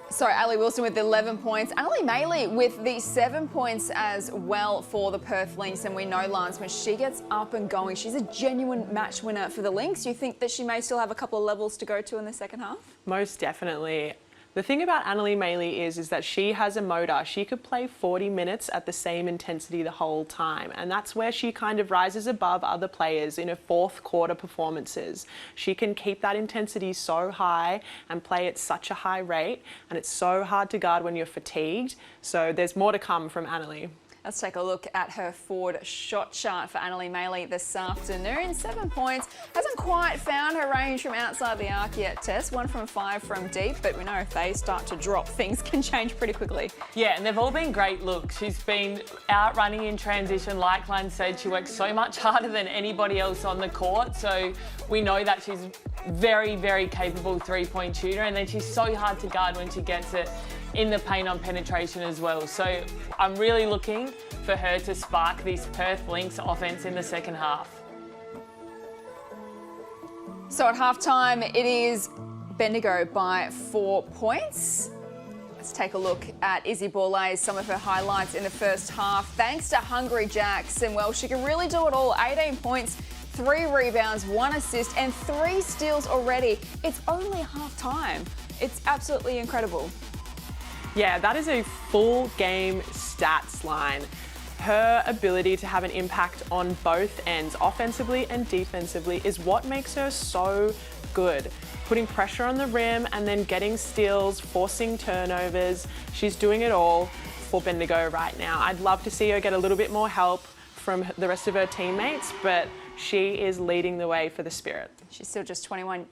So Ali Wilson with 11 points. Ali Maley with the 7 points as well for the Perth Lynx. And we know, Lance, when she gets up and going, she's a genuine match winner for the Lynx. You think that she may still have a couple of levels to go to in the second half? Most definitely. The thing about Annalie Maley is that she has a motor. She could play 40 minutes at the same intensity the whole time, and that's where she kind of rises above other players in her fourth quarter performances. She can keep that intensity so high and play at such a high rate, and it's so hard to guard when you're fatigued. So there's more to come from Annalie. Let's take a look at her forward shot chart for Annalie Maley this afternoon. 7 points. Hasn't quite found her range from outside the arc yet, Tess. 1 from 5 from deep, but we know if they start to drop, things can change pretty quickly. Yeah, and they've all been great looks. She's been out running in transition. Like Lan said, she works so much harder than anybody else on the court. So we know that she's very, very capable three-point shooter, and then she's so hard to guard when she gets it in the paint on penetration as well. So I'm really looking for her to spark this Perth Lynx offense in the second half. So at halftime, it is Bendigo by 4 points. Let's take a look at Izzy Borlase, some of her highlights in the first half. Thanks to Hungry Jacks, and well, she can really do it all. 18 points, 3 rebounds, 1 assist, and 3 steals already. It's only half-time. It's absolutely incredible. Yeah, that is a full game stats line. Her ability to have an impact on both ends, offensively and defensively, is what makes her so good. Putting pressure on the rim and then getting steals, forcing turnovers. She's doing it all for Bendigo right now. I'd love to see her get a little bit more help from the rest of her teammates, but she is leading the way for the Spirit. She's still just 21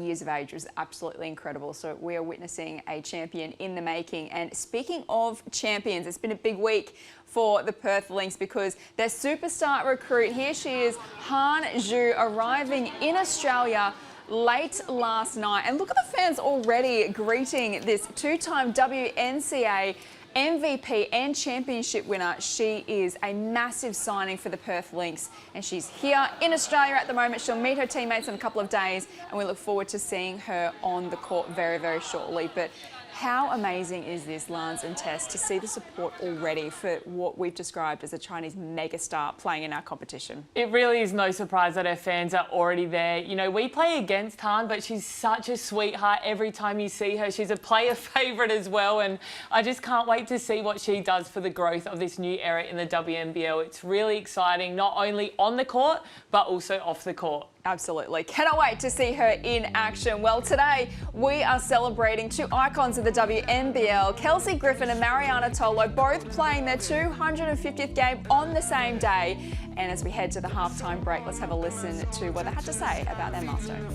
years of age, was absolutely incredible. So we are witnessing a champion in the making. And speaking of champions, it's been a big week for the Perth Lynx because their superstar recruit, here she is, Han Zhu, arriving in Australia late last night. And look at the fans already greeting this 2-time WNCA MVP and championship winner. She is a massive signing for the Perth Lynx, and she's here in Australia at the moment. She'll meet her teammates in a couple of days, and we look forward to seeing her on the court very, very shortly. But how amazing is this, Lance and Tess, to see the support already for what we've described as a Chinese megastar playing in our competition? It really is no surprise that her fans are already there. You know, we play against Han, but she's such a sweetheart every time you see her. She's a player favourite as well, and I just can't wait to see what she does for the growth of this new era in the WNBL. It's really exciting, not only on the court, but also off the court. Absolutely. Cannot wait to see her in action. Well, today we are celebrating two icons of the WNBL, Kelsey Griffin and Mariana Tolo, both playing their 250th game on the same day. And as we head to the halftime break, let's have a listen to what they had to say about their milestone.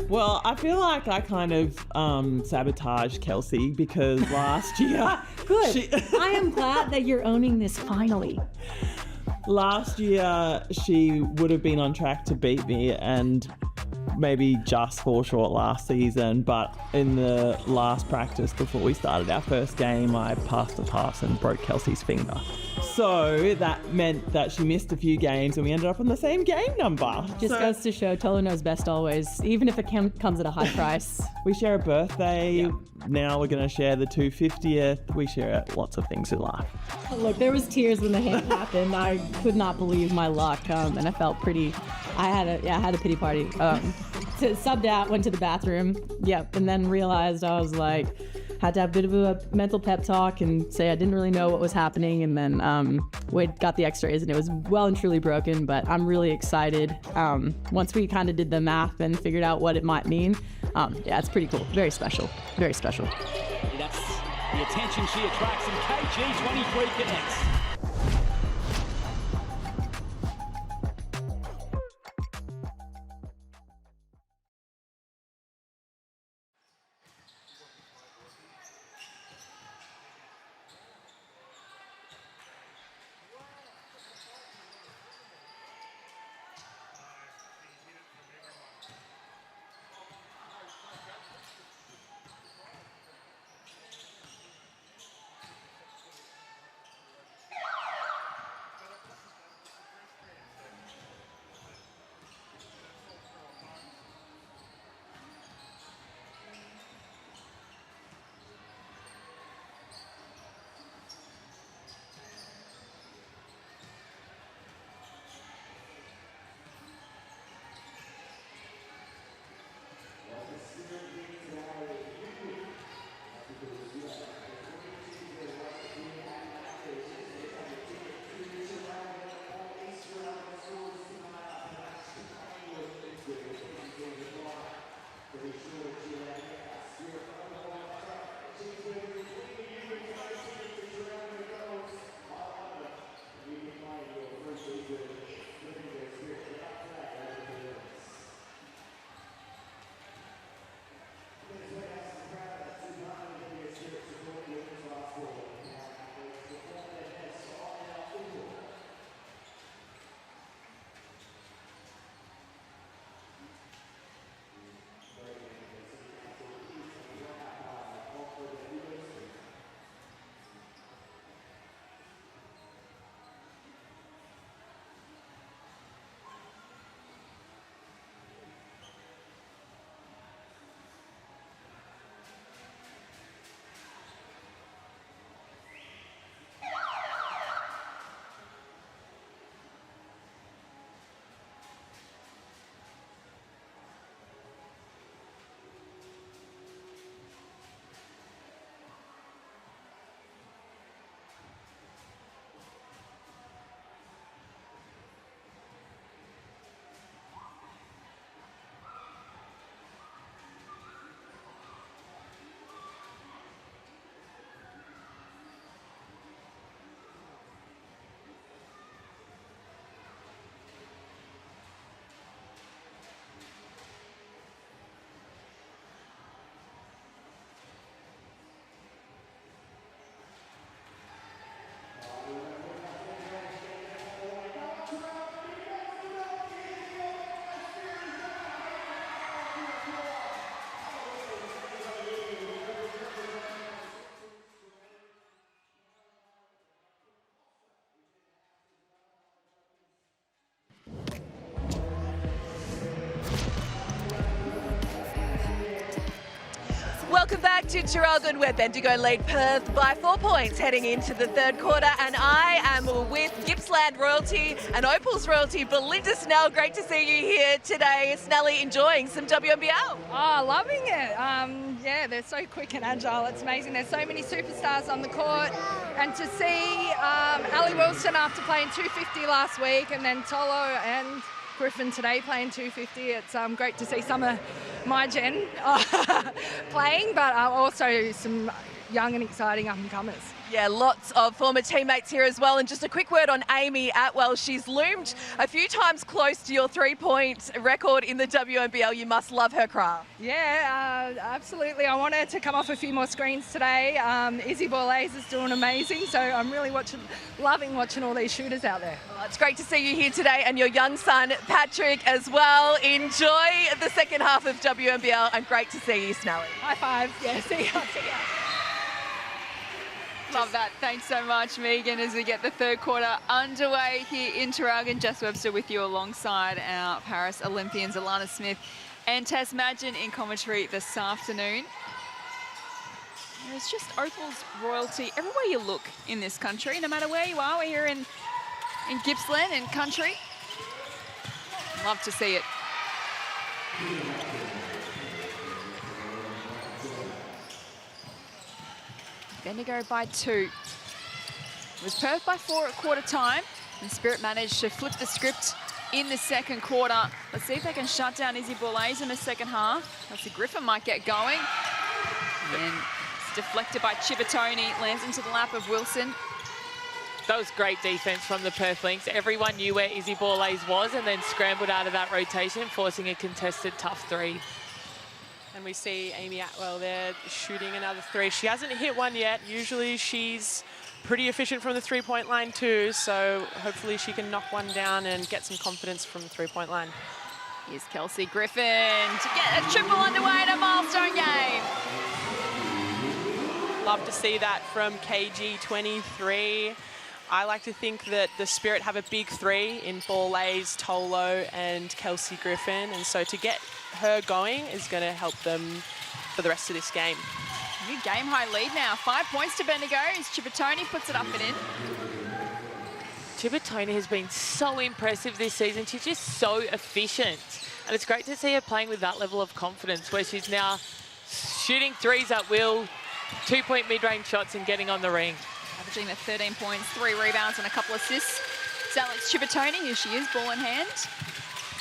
Well, I feel like I kind of sabotaged Kelsey because last year... Good. I am glad that you're owning this finally. Last year, she would have been on track to beat me and maybe just fall short last season. But in the last practice before we started our first game, I passed the pass and broke Kelsey's finger. So that meant that she missed a few games and we ended up on the same game number. Just goes to show Tolo knows best always, even if it comes at a high price. We share a birthday. Yeah. Now we're going to share the 250th. We share lots of things in life. Look, there was tears when the hand happened. I could not believe my luck, and I felt pretty. I had a pity party. Subbed out, went to the bathroom. Yep, and then realized I was like, had to have a bit of a mental pep talk and say I didn't really know what was happening. And then we got the x-rays and it was well and truly broken. But I'm really excited. Once we kind of did the math and figured out what it might mean, yeah, it's pretty cool. Very special. Very special. That's the attention she attracts, and KG23 connects. Welcome back to Traralgon, where Bendigo lead Perth by 4 points heading into the third quarter. And I am with Gippsland royalty and Opal's royalty, Belinda Snell. Great to see you here today. Snelly, enjoying some WNBL? Oh, loving it. Yeah, they're so quick and agile. It's amazing. There's so many superstars on the court. And to see Ali Wilson after playing 250 last week, and then Tolo and Griffin today playing 250. It's great to see some of my gen playing, but also some young and exciting up-and-comers. Yeah, lots of former teammates here as well. And just a quick word on Amy Atwell. She's loomed a few times close to your three-point record in the WNBL. You must love her craft. Yeah, absolutely. I want her to come off a few more screens today. Izzy Borlase is doing amazing, so I'm really loving watching all these shooters out there. Well, it's great to see you here today, and your young son, Patrick, as well. Enjoy the second half of WNBL, and great to see you, Snelly. High five. Yeah, see ya. Love that. Thanks so much, Megan, as we get the third quarter underway here in Traralgon. Jess Webster with you alongside our Paris Olympians, Alana Smith and Tess Madgen in commentary this afternoon. There's just Opal's royalty everywhere you look in this country, no matter where you are. We're here in Gippsland and country. Love to see it. Bendigo by 2. It was Perth by 4 at quarter time, and Spirit managed to flip the script in the second quarter. Let's see if they can shut down Izzy Borlase in the second half. Kelsey Griffin might get going. And it's deflected by Chibatoni, lands into the lap of Wilson. That was great defense from the Perth Lynx. Everyone knew where Izzy Borlase was and then scrambled out of that rotation, forcing a contested tough three. And we see Amy Atwell there shooting another three. She hasn't hit one yet. Usually she's pretty efficient from the three-point line too, so hopefully she can knock one down and get some confidence from the three-point line. Here's Kelsey Griffin to get a triple underway in a milestone game. Love to see that from KG23. I like to think that the Spirit have a big three in Borlase, Tolo and Kelsey Griffin, and so to get her going is going to help them for the rest of this game. New game high lead now, 5 points to Bendigo as Chibatoni puts it up and in. Chibatoni has been so impressive this season. She's just so efficient. And it's great to see her playing with that level of confidence where she's now shooting threes at will, 2-point mid-range shots and getting on the ring. Averaging the 13 points, 3 rebounds and a couple assists. It's Alex Chibatoni, here she is, ball in hand.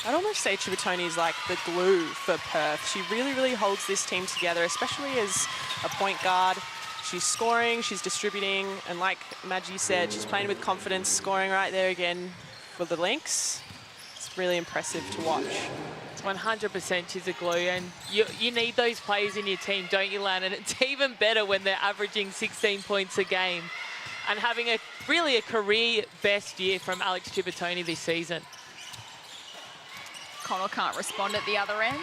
I'd almost say Chibatoni is like the glue for Perth. She really, really holds this team together, especially as a point guard. She's scoring, she's distributing, and like Madgie said, she's playing with confidence, scoring right there again for the Lynx. It's really impressive to watch. 100% she's a glue, and you need those players in your team, don't you, Lan? And it's even better when they're averaging 16 points a game and having really a career best year from Alex Chibatoni this season. Connell can't respond at the other end.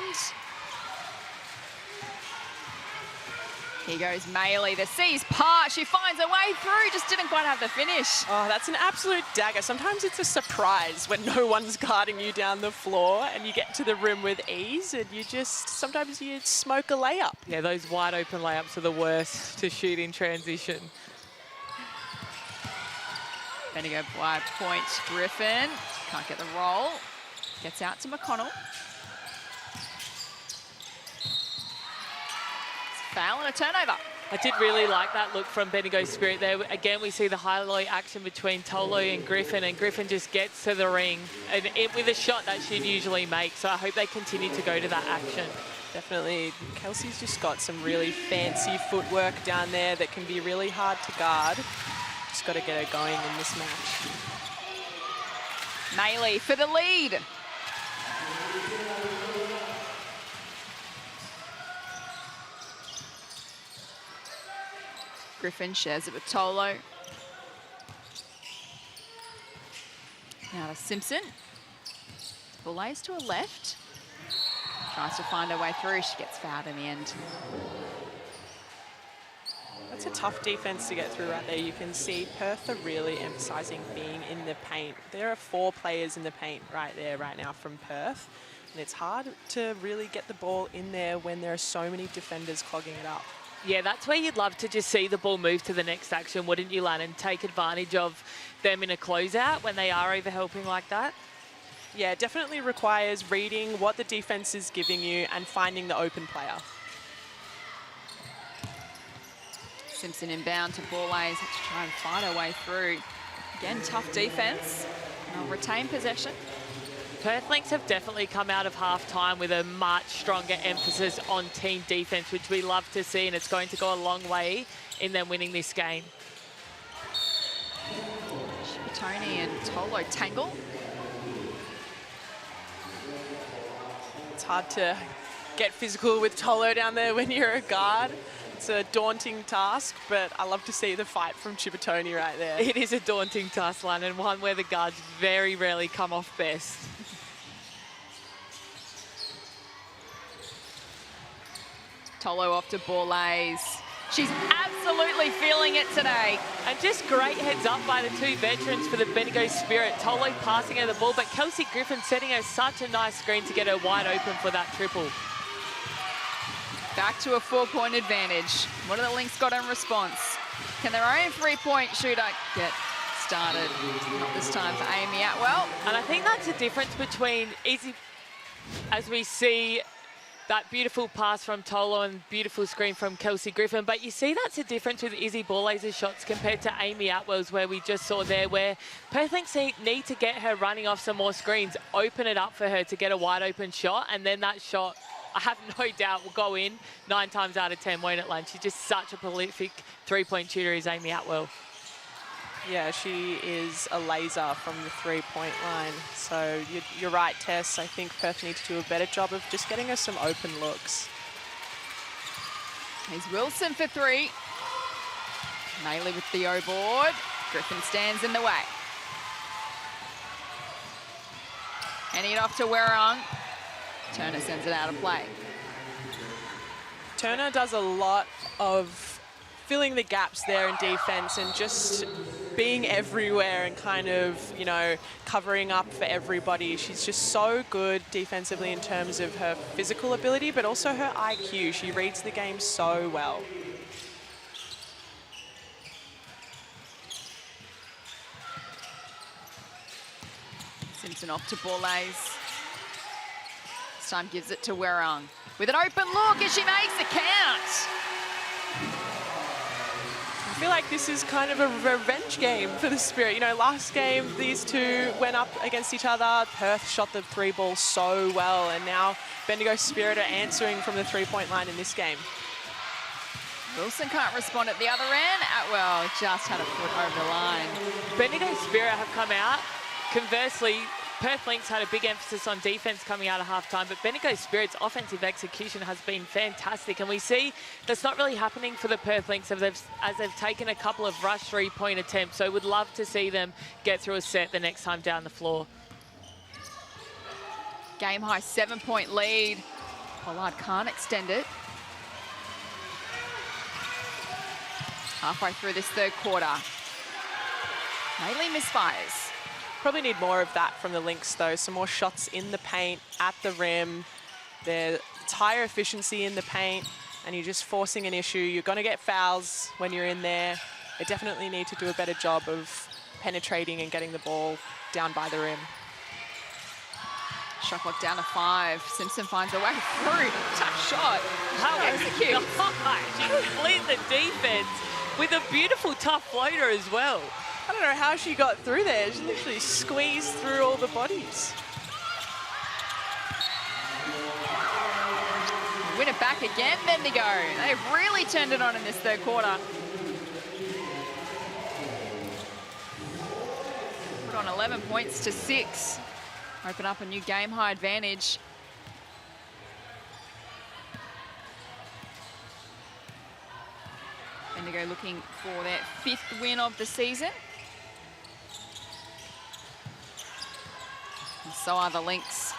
Here goes Maley. The seas part. She finds her way through. Just didn't quite have the finish. Oh, that's an absolute dagger. Sometimes it's a surprise when no one's guarding you down the floor and you get to the rim with ease and sometimes you smoke a layup. Yeah, those wide open layups are the worst to shoot in transition. Bendigo by point. Griffin can't get the roll. Gets out to McConnell. Foul and a turnover. I did really like that look from Bendigo Spirit there. Again, we see the high-low action between Tolo and Griffin just gets to the ring and with a shot that she'd usually make. So I hope they continue to go to that action. Definitely. Kelsey's just got some really fancy footwork down there that can be really hard to guard. Just got to get her going in this match. Maley for the lead. Griffin shares it with Tolo. Now to Simpson. Borlase to her left. Tries to find her way through. She gets fouled in the end. That's a tough defense to get through right there. You can see Perth are really emphasizing being in the paint. There are 4 players in the paint right there right now from Perth. And it's hard to really get the ball in there when there are so many defenders clogging it up. Yeah, that's where you'd love to just see the ball move to the next action, wouldn't you, Lan? And take advantage of them in a closeout when they are overhelping like that. Yeah, it definitely requires reading what the defense is giving you and finding the open player. Simpson inbound to Borlays to try and fight her way through. Again, tough defense. They'll retain possession. Perth Lynx have definitely come out of half-time with a much stronger emphasis on team defense, which we love to see, and it's going to go a long way in them winning this game. Tony and Tolo tangle. It's hard to get physical with Tolo down there when you're a guard. It's a daunting task, but I love to see the fight from Chippertoni right there. It is a daunting task, Lan, and one where the guards very rarely come off best. Tolo off to Borlays. She's absolutely feeling it today. And just great heads up by the two veterans for the Bendigo Spirit. Tolo passing her the ball, but Kelsey Griffin setting her such a nice screen to get her wide open for that triple. Back to a 4-point advantage. What have the Lynx got in response? Can their own 3-point shooter get started? Not this time for Amy Atwell. And I think that's the difference between Izzy, as we see that beautiful pass from Tolo and beautiful screen from Kelsey Griffin. But you see that's the difference with Izzy Borlays' shots compared to Amy Atwell's, where we just saw there, where Perth Lynx need to get her running off some more screens, open it up for her to get a wide open shot, and then that shot, I have no doubt, will go in 9 times out of 10, won't it, Lan? She's just such a prolific 3-point shooter, is Amy Atwell. Yeah, she is a laser from the 3-point line. So you're right, Tess. I think Perth needs to do a better job of just getting her some open looks. Here's Wilson for 3. Maley with the O-board. Griffin stands in the way. Handing it off to Werong. Turner sends it out of play. Turner does a lot of filling the gaps there in defense and just being everywhere and kind of, you know, covering up for everybody. She's just so good defensively in terms of her physical ability, but also her IQ. She reads the game so well. Simpson off to Borlays. This time gives it to Werong. With an open look as she makes the count. I feel like this is kind of a revenge game for the Spirit. You know, last game, these two went up against each other. Perth shot the 3-ball so well, and now Bendigo Spirit are answering from the 3-point line in this game. Wilson can't respond at the other end. Atwell just had a foot over the line. Bendigo Spirit have come out. Conversely, Perth Lynx had a big emphasis on defense coming out of halftime, but Bendigo Spirit's offensive execution has been fantastic, and we see that's not really happening for the Perth Lynx as they've taken a couple of rush 3-point attempts, so would love to see them get through a set the next time down the floor. Game high 7-point lead. Pollard can't extend it. Halfway through this third quarter. Maley misfires. Probably need more of that from the Lynx, though. Some more shots in the paint, at the rim. There's higher efficiency in the paint, and you're just forcing an issue. You're going to get fouls when you're in there. They definitely need to do a better job of penetrating and getting the ball down by the rim. Shot clock down to 5. Simpson finds a way through. Tough shot. How execute. She complete the defense with a beautiful tough floater as well. I don't know how she got through there. She literally squeezed through all the bodies. Win it back again, Bendigo. They've really turned it on in this third quarter. Put on 11 points to 6. Open up a new game high advantage. Bendigo looking for their 5th win of the season. And so are the Lynx.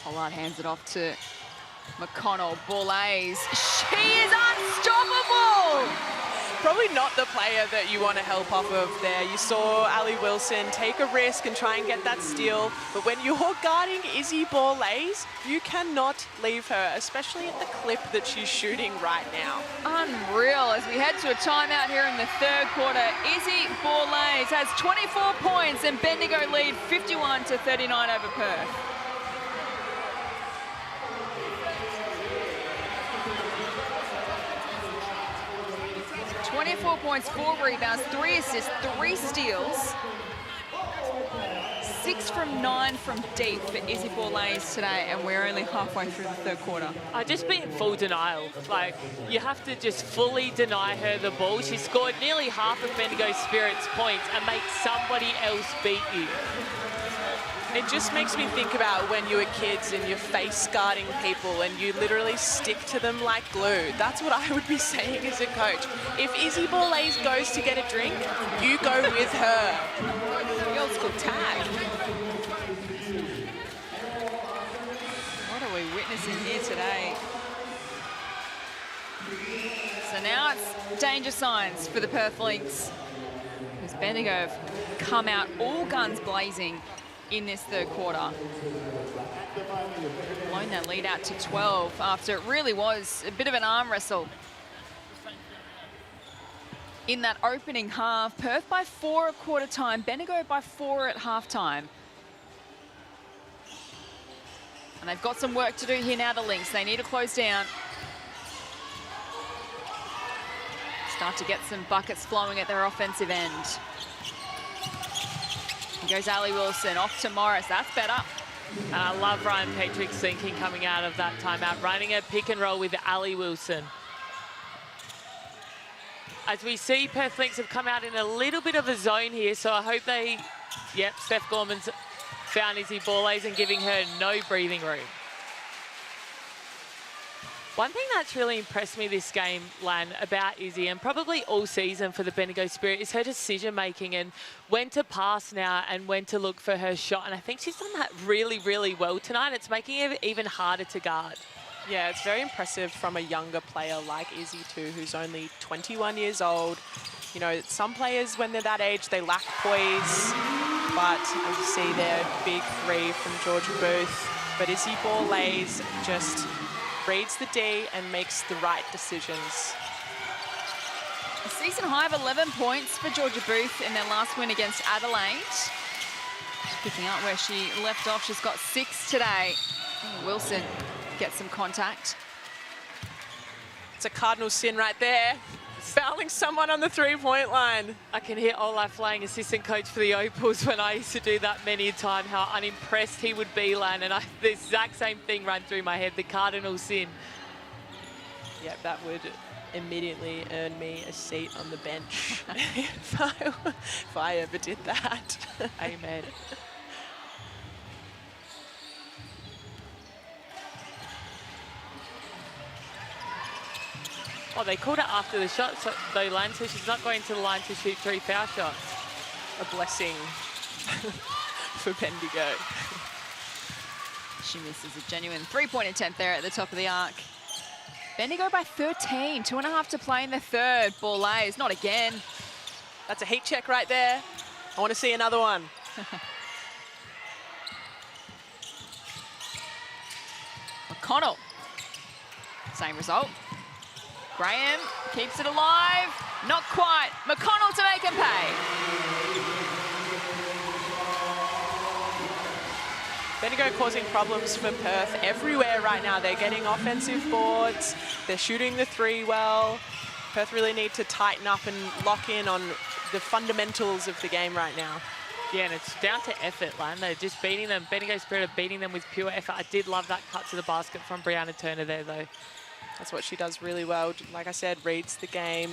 Pollard hands it off to McConnell. Borlays. She is unstoppable! probably not the player that you want to help off of there. You saw Ali Wilson take a risk and try and get that steal, but when you're guarding Izzy Borlase, you cannot leave her, especially at the clip that she's shooting right now. Unreal. As we head to a timeout here in the third quarter, Izzy Borlase has 24 points and Bendigo lead 51-39 over Perth. 24 points, 4 rebounds, 3 assists, 3 steals. 6 from 9 from deep for Izzy Borlase today, and we're only halfway through the third quarter. I just be in full denial. Like, you have to just fully deny her the ball. She scored nearly half of Bendigo Spirit's points and make somebody else beat you. It just makes me think about when you were kids and you're face guarding people and you literally stick to them like glue. That's what I would be saying as a coach. If Izzy Borlase goes to get a drink, you go with her. The old school tag. What are we witnessing here today? So now it's danger signs for the Perth Lynx, because Bendigo have come out all guns blazing in this third quarter. Blown that lead out to 12 after it really was a bit of an arm wrestle. In that opening half, Perth by 4 at quarter time, Bendigo by 4 at half time. And they've got some work to do here now, the Lynx. They need to close down. Start to get some buckets flowing at their offensive end. Here goes Ali Wilson, off to Morris, that's better. And I love Ryan Patrick's thinking coming out of that timeout, running a pick and roll with Ali Wilson. As we see, Perth Lynx have come out in a little bit of a zone here, so I hope they, yep, Steph Gorman's found Izzy Borlase and giving her no breathing room. One thing that's really impressed me this game, Lan, about Izzy, and probably all season for the Bendigo Spirit, is her decision-making and when to pass now and when to look for her shot. And I think she's done that really, really well tonight. It's making it even harder to guard. Yeah, it's very impressive from a younger player like Izzy too, who's only 21 years old. You know, some players, when they're that age, they lack poise. But as you see there, big three from Georgia Booth. But Izzy Borlase just reads the D and makes the right decisions. A season high of 11 points for Georgia Booth in their last win against Adelaide. She's picking up where she left off. She's got 6 today. Wilson gets some contact. It's a cardinal sin right there. Fouling someone on the three-point line. I can hear Olaf Lang, assistant coach for the Opals, when I used to do that many a time, how unimpressed he would be, Lan, and the exact same thing ran through my head, the cardinal sin. Yep, that would immediately earn me a seat on the bench if I ever did that. Amen. Oh, they called it after the shot, so, though, Lan, so she's not going to the line to shoot 3 foul shots. A blessing for Bendigo. She misses a genuine 3-point attempt there at the top of the arc. Bendigo by 13, 2.5 to play in the third. Borlase, not again. That's a heat check right there. I want to see another one. McConnell, same result. Graham keeps it alive, not quite. McConnell to make him pay. Bendigo causing problems for Perth everywhere right now. They're getting offensive boards. They're shooting the three well. Perth really need to tighten up and lock in on the fundamentals of the game right now. Yeah, and it's down to effort, Lan. They're just beating them. Bendigo Spirit are beating them with pure effort. I did love that cut to the basket from Brianna Turner there, though. That's what she does really well. Like I said, reads the game.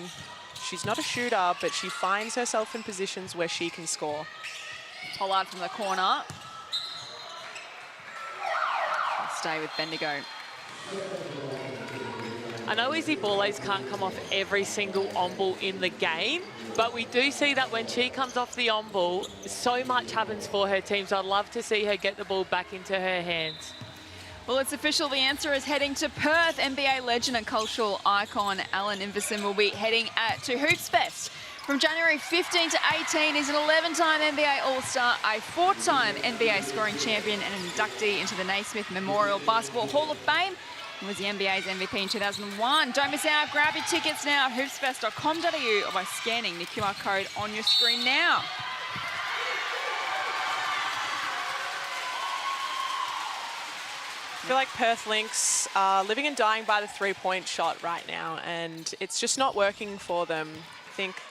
She's not a shooter, but she finds herself in positions where she can score. Pollard from the corner. Stay with Bendigo. I know Izzy Borlase can't come off every single on-ball in the game, but we do see that when she comes off the on-ball, so much happens for her team, so I'd love to see her get the ball back into her hands. Well, it's official. The answer is heading to Perth. NBA legend and cultural icon Allen Iverson will be heading to Hoops Fest. From January 15 to 18, he's an 11-time NBA All-Star, a 4-time NBA scoring champion, and an inductee into the Naismith Memorial Basketball Hall of Fame. He was the NBA's MVP in 2001. Don't miss out. Grab your tickets now at hoopsfest.com.au or by scanning the QR code on your screen now. I feel like Perth Lynx are living and dying by the three-point shot right now, and it's just not working for them. I think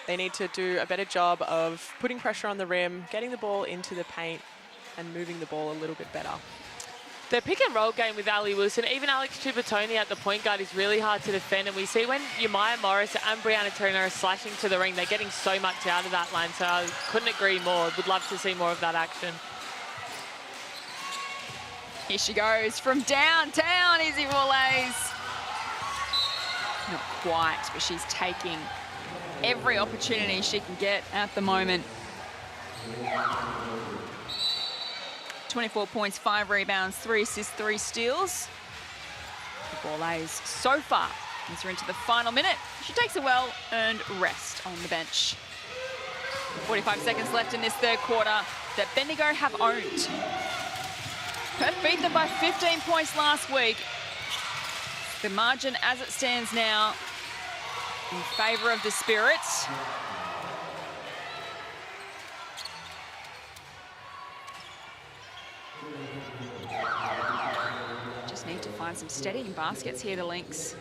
they need to do a better job of putting pressure on the rim, getting the ball into the paint, and moving the ball a little bit better. The pick and roll game with Ali Wilson, even Alex Chibotoni at the point guard, is really hard to defend. And we see when Yamaya Morris and Brianna Turner are slashing to the ring, they're getting so much out of that line. So I couldn't agree more. Would love to see more of that action. Here she goes from downtown, Izzy Wallace. Not quite, but she's taking every opportunity she can get at the moment. 24 points, 5 rebounds, 3 assists, 3 steals. Wallace so far as we're into the final minute. She takes a well-earned rest on the bench. 45 seconds left in this third quarter that Bendigo have owned. Perth beat them by 15 points last week. The margin as it stands now in favour of the Spirits. Just need to find some steadying baskets here, the Lynx.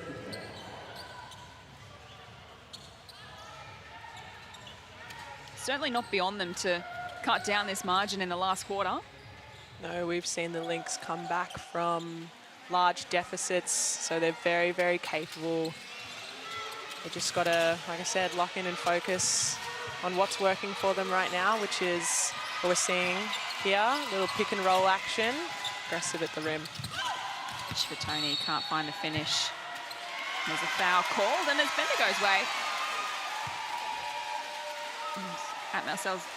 Certainly not beyond them to cut down this margin in the last quarter. No, we've seen the Lynx come back from large deficits, so they're very, very capable. They just got to, like I said, lock in and focus on what's working for them right now, which is what we're seeing here. Little pick and roll action, aggressive at the rim. Chibotoni can't find the finish. There's a foul called, and it's Bendigo's way.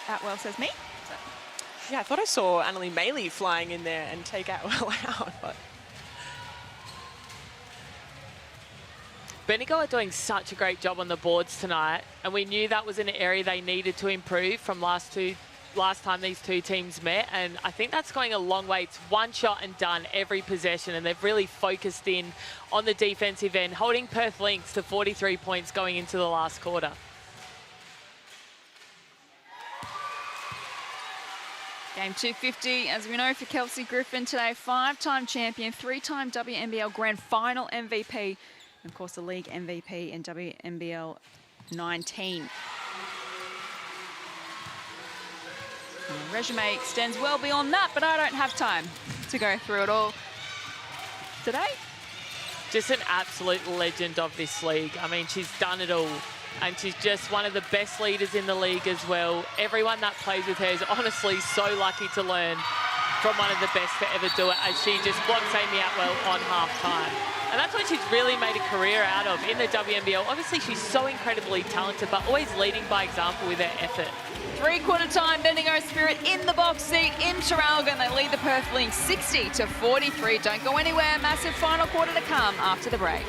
Atwell says me. Yeah, I thought I saw Annalie Maley flying in there and take Atwell out, but... Bendigo are doing such a great job on the boards tonight, and we knew that was an area they needed to improve from last time these two teams met, and I think that's going a long way. It's one shot and done every possession, and they've really focused in on the defensive end, holding Perth Lynx to 43 points going into the last quarter. Game 250, as we know, for Kelsey Griffin today. 5-time champion, 3-time WNBL Grand Final MVP, and of course the league MVP in WNBL 19. And the resume extends well beyond that, but I don't have time to go through it all today. Just an absolute legend of this league. I mean, she's done it all. And she's just one of the best leaders in the league as well. Everyone that plays with her is honestly so lucky to learn from one of the best to ever do it, as she just blocks Amy Atwell on half-time. And that's what she's really made a career out of in the WNBL. Obviously, she's so incredibly talented, but always leading by example with her effort. Three-quarter time, Bendigo Spirit in the box seat in Traralgon. They lead the Perth Lynx 60-43. Don't go anywhere. Massive final quarter to come after the break.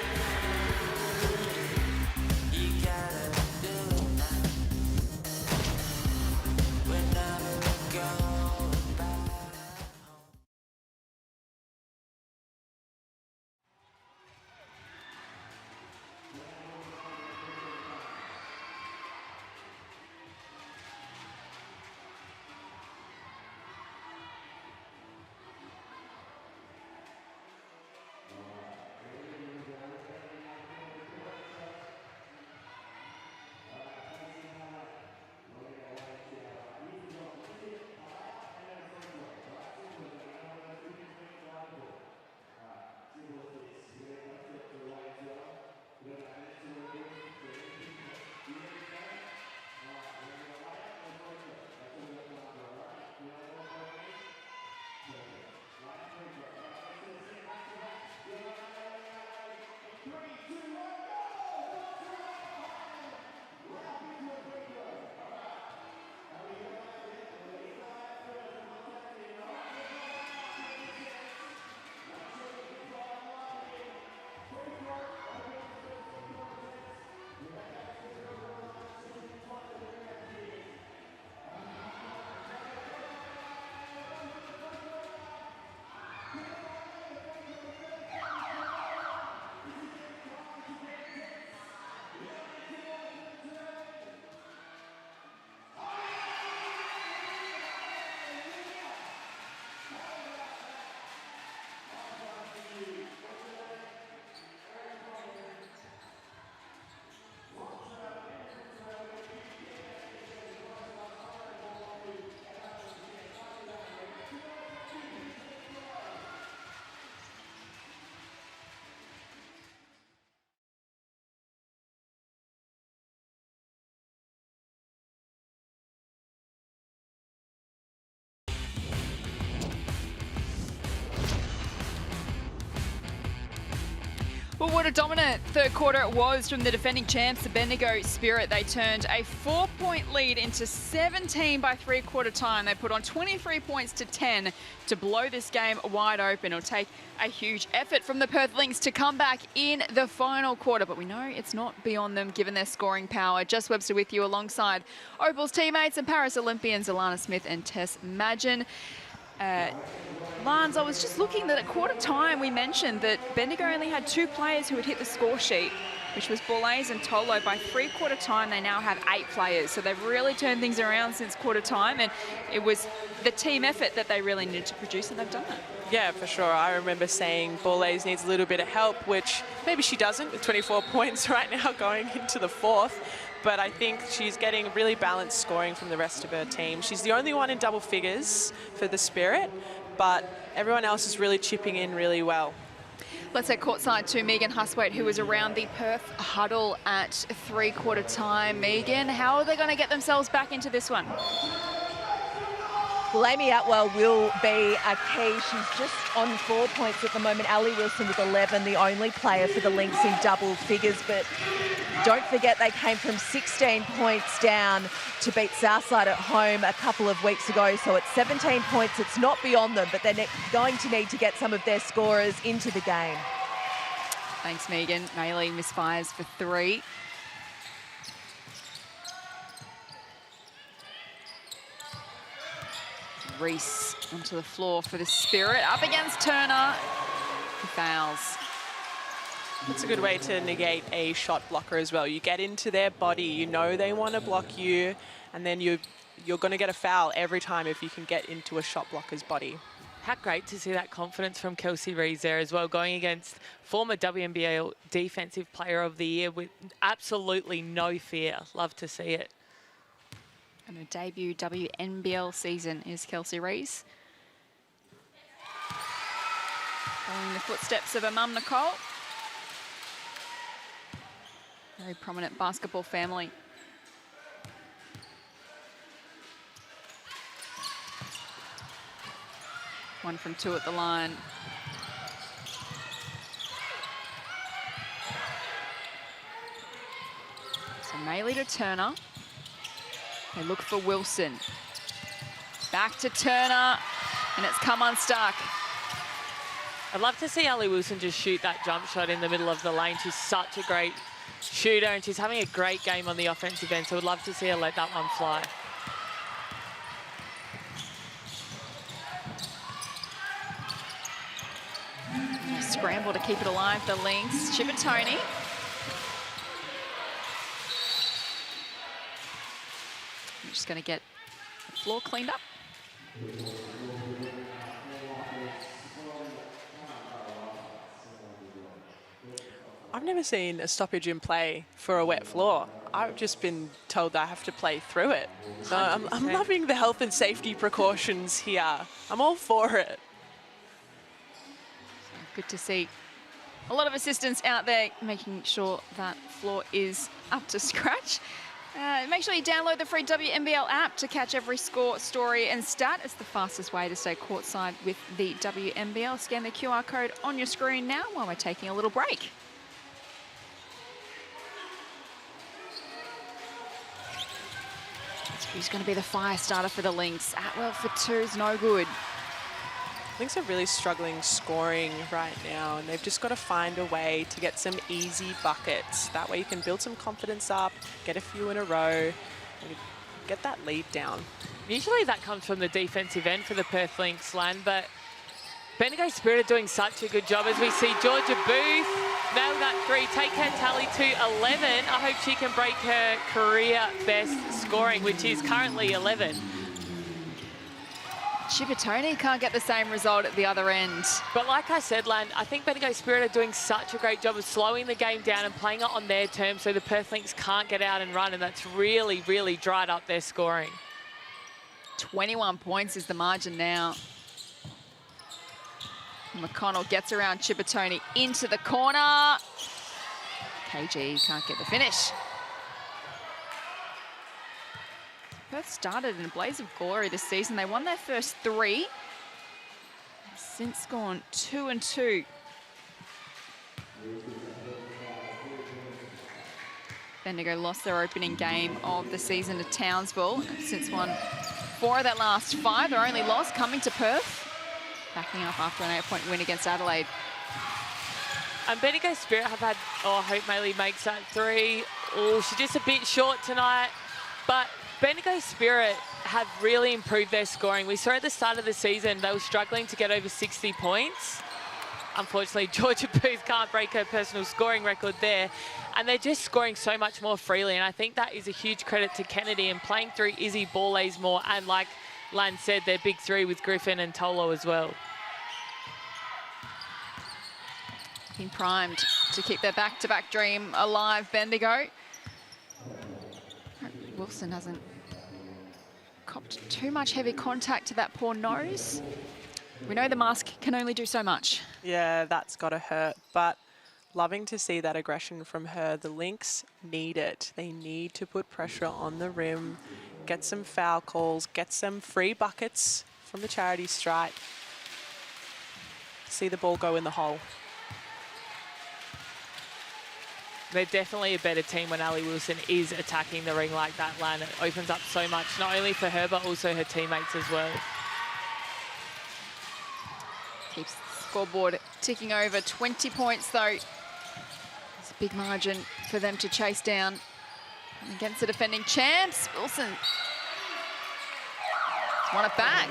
Well, what a dominant third quarter it was from the defending champs, the Bendigo Spirit. They turned a 4-point lead into 17 by three-quarter time. They put on 23 points to 10 to blow this game wide open. It'll take a huge effort from the Perth Lynx to come back in the final quarter, but we know it's not beyond them given their scoring power. Jess Webster with you alongside Opal's teammates and Paris Olympians Alana Smith and Tess Madgen. Lance, I was just looking that at quarter time we mentioned that Bendigo only had 2 players who had hit the score sheet, which was Bourlaise and Tolo. By three-quarter time, they now have 8 players. So they've really turned things around since quarter time, and it was the team effort that they really needed to produce, and they've done that. Yeah, for sure. I remember saying Bourlaise needs a little bit of help, which maybe she doesn't with 24 points right now going into the fourth. But I think she's getting really balanced scoring from the rest of her team. She's the only one in double figures for the Spirit, but everyone else is really chipping in really well. Let's head courtside to Megan Huswaite, who was around the Perth huddle at three-quarter time. Megan, how are they going to get themselves back into this one? Well, Amy Atwell will be a key. She's just on 4 points at the moment. Ali Wilson with 11, the only player for the Lynx in double figures. But don't forget they came from 16 points down to beat Southside at home a couple of weeks ago. So it's 17 points. It's not beyond them, but they're going to need to get some of their scorers into the game. Thanks, Megan. Maylee misfires for 3. Reese onto the floor for the Spirit, up against Turner, who fouls. It's a good way to negate a shot blocker as well. You get into their body, you know they want to block you, and then you're going to get a foul every time if you can get into a shot blocker's body. How great to see that confidence from Kelsey Rees there as well, going against former WNBL Defensive Player of the Year with absolutely no fear. Love to see it. And her debut WNBL season is Kelsey Rees. Following the footsteps of her mum, Nicole. Very prominent basketball family. One from 2 at the line. So Maylee to Turner. They look for Wilson. Back to Turner, and it's come unstuck. I'd love to see Ali Wilson just shoot that jump shot in the middle of the lane. She's such a great shooter, and she's having a great game on the offensive end, so I'd love to see her let that one fly. Scramble to keep it alive, the Lynx. Chibatoni. I'm just going to get the floor cleaned up. I've never seen a stoppage in play for a wet floor. I've just been told that I have to play through it. So I'm loving the health and safety precautions here. I'm all for it. Good to see a lot of assistants out there making sure that floor is up to scratch. Make sure you download the free WNBL app to catch every score, story and stat. It's the fastest way to stay courtside with the WNBL. Scan the QR code on your screen now while we're taking a little break. Who's going to be the fire starter for the Lynx? Atwell for 2 is no good. Lynx are really struggling scoring right now, and they've just got to find a way to get some easy buckets. That way you can build some confidence up, get a few in a row, and get that lead down. Usually that comes from the defensive end for the Perth Lynx, Lan, but Bendigo Spirit are doing such a good job as we see Georgia Booth nail that 3, take her tally to 11. I hope she can break her career best scoring, which is currently 11. Chibatoni can't get the same result at the other end. But like I said, Lan, I think Bendigo Spirit are doing such a great job of slowing the game down and playing it on their terms so the Perth Lynx can't get out and run, and that's really, really dried up their scoring. 21 points is the margin now. McConnell gets around Chibatoni into the corner. KG can't get the finish. Perth started in a blaze of glory this season. They won their first 3. Since gone 2-2. Bendigo lost their opening game of the season to Townsville. Since won 4 of their last 5. Their only loss coming to Perth, backing up after an 8-point win against Adelaide. And Bendigo Spirit have had, oh, Hope Maley makes that 3. Oh, she's just a bit short tonight. But Bendigo Spirit have really improved their scoring. We saw at the start of the season, they were struggling to get over 60 points. Unfortunately, Georgia Booth can't break her personal scoring record there. And they're just scoring so much more freely. And I think that is a huge credit to Kennedy and playing through Izzy Borlase more. And like Lan said, their big 3 with Griffin and Tolo as well. Been primed to keep their back-to-back dream alive, Bendigo. Wilson hasn't copped too much heavy contact to that poor nose. We know the mask can only do so much. Yeah, that's got to hurt, but loving to see that aggression from her. The Lynx need it. They need to put pressure on the rim, get some foul calls, get some free buckets from the charity stripe. See the ball go in the hole. They're definitely a better team when Ali Wilson is attacking the ring like that, Lan. It opens up so much, not only for her, but also her teammates as well. Keeps the scoreboard ticking over. 20 points, though. It's a big margin for them to chase down. And against the defending champs, Wilson won it back.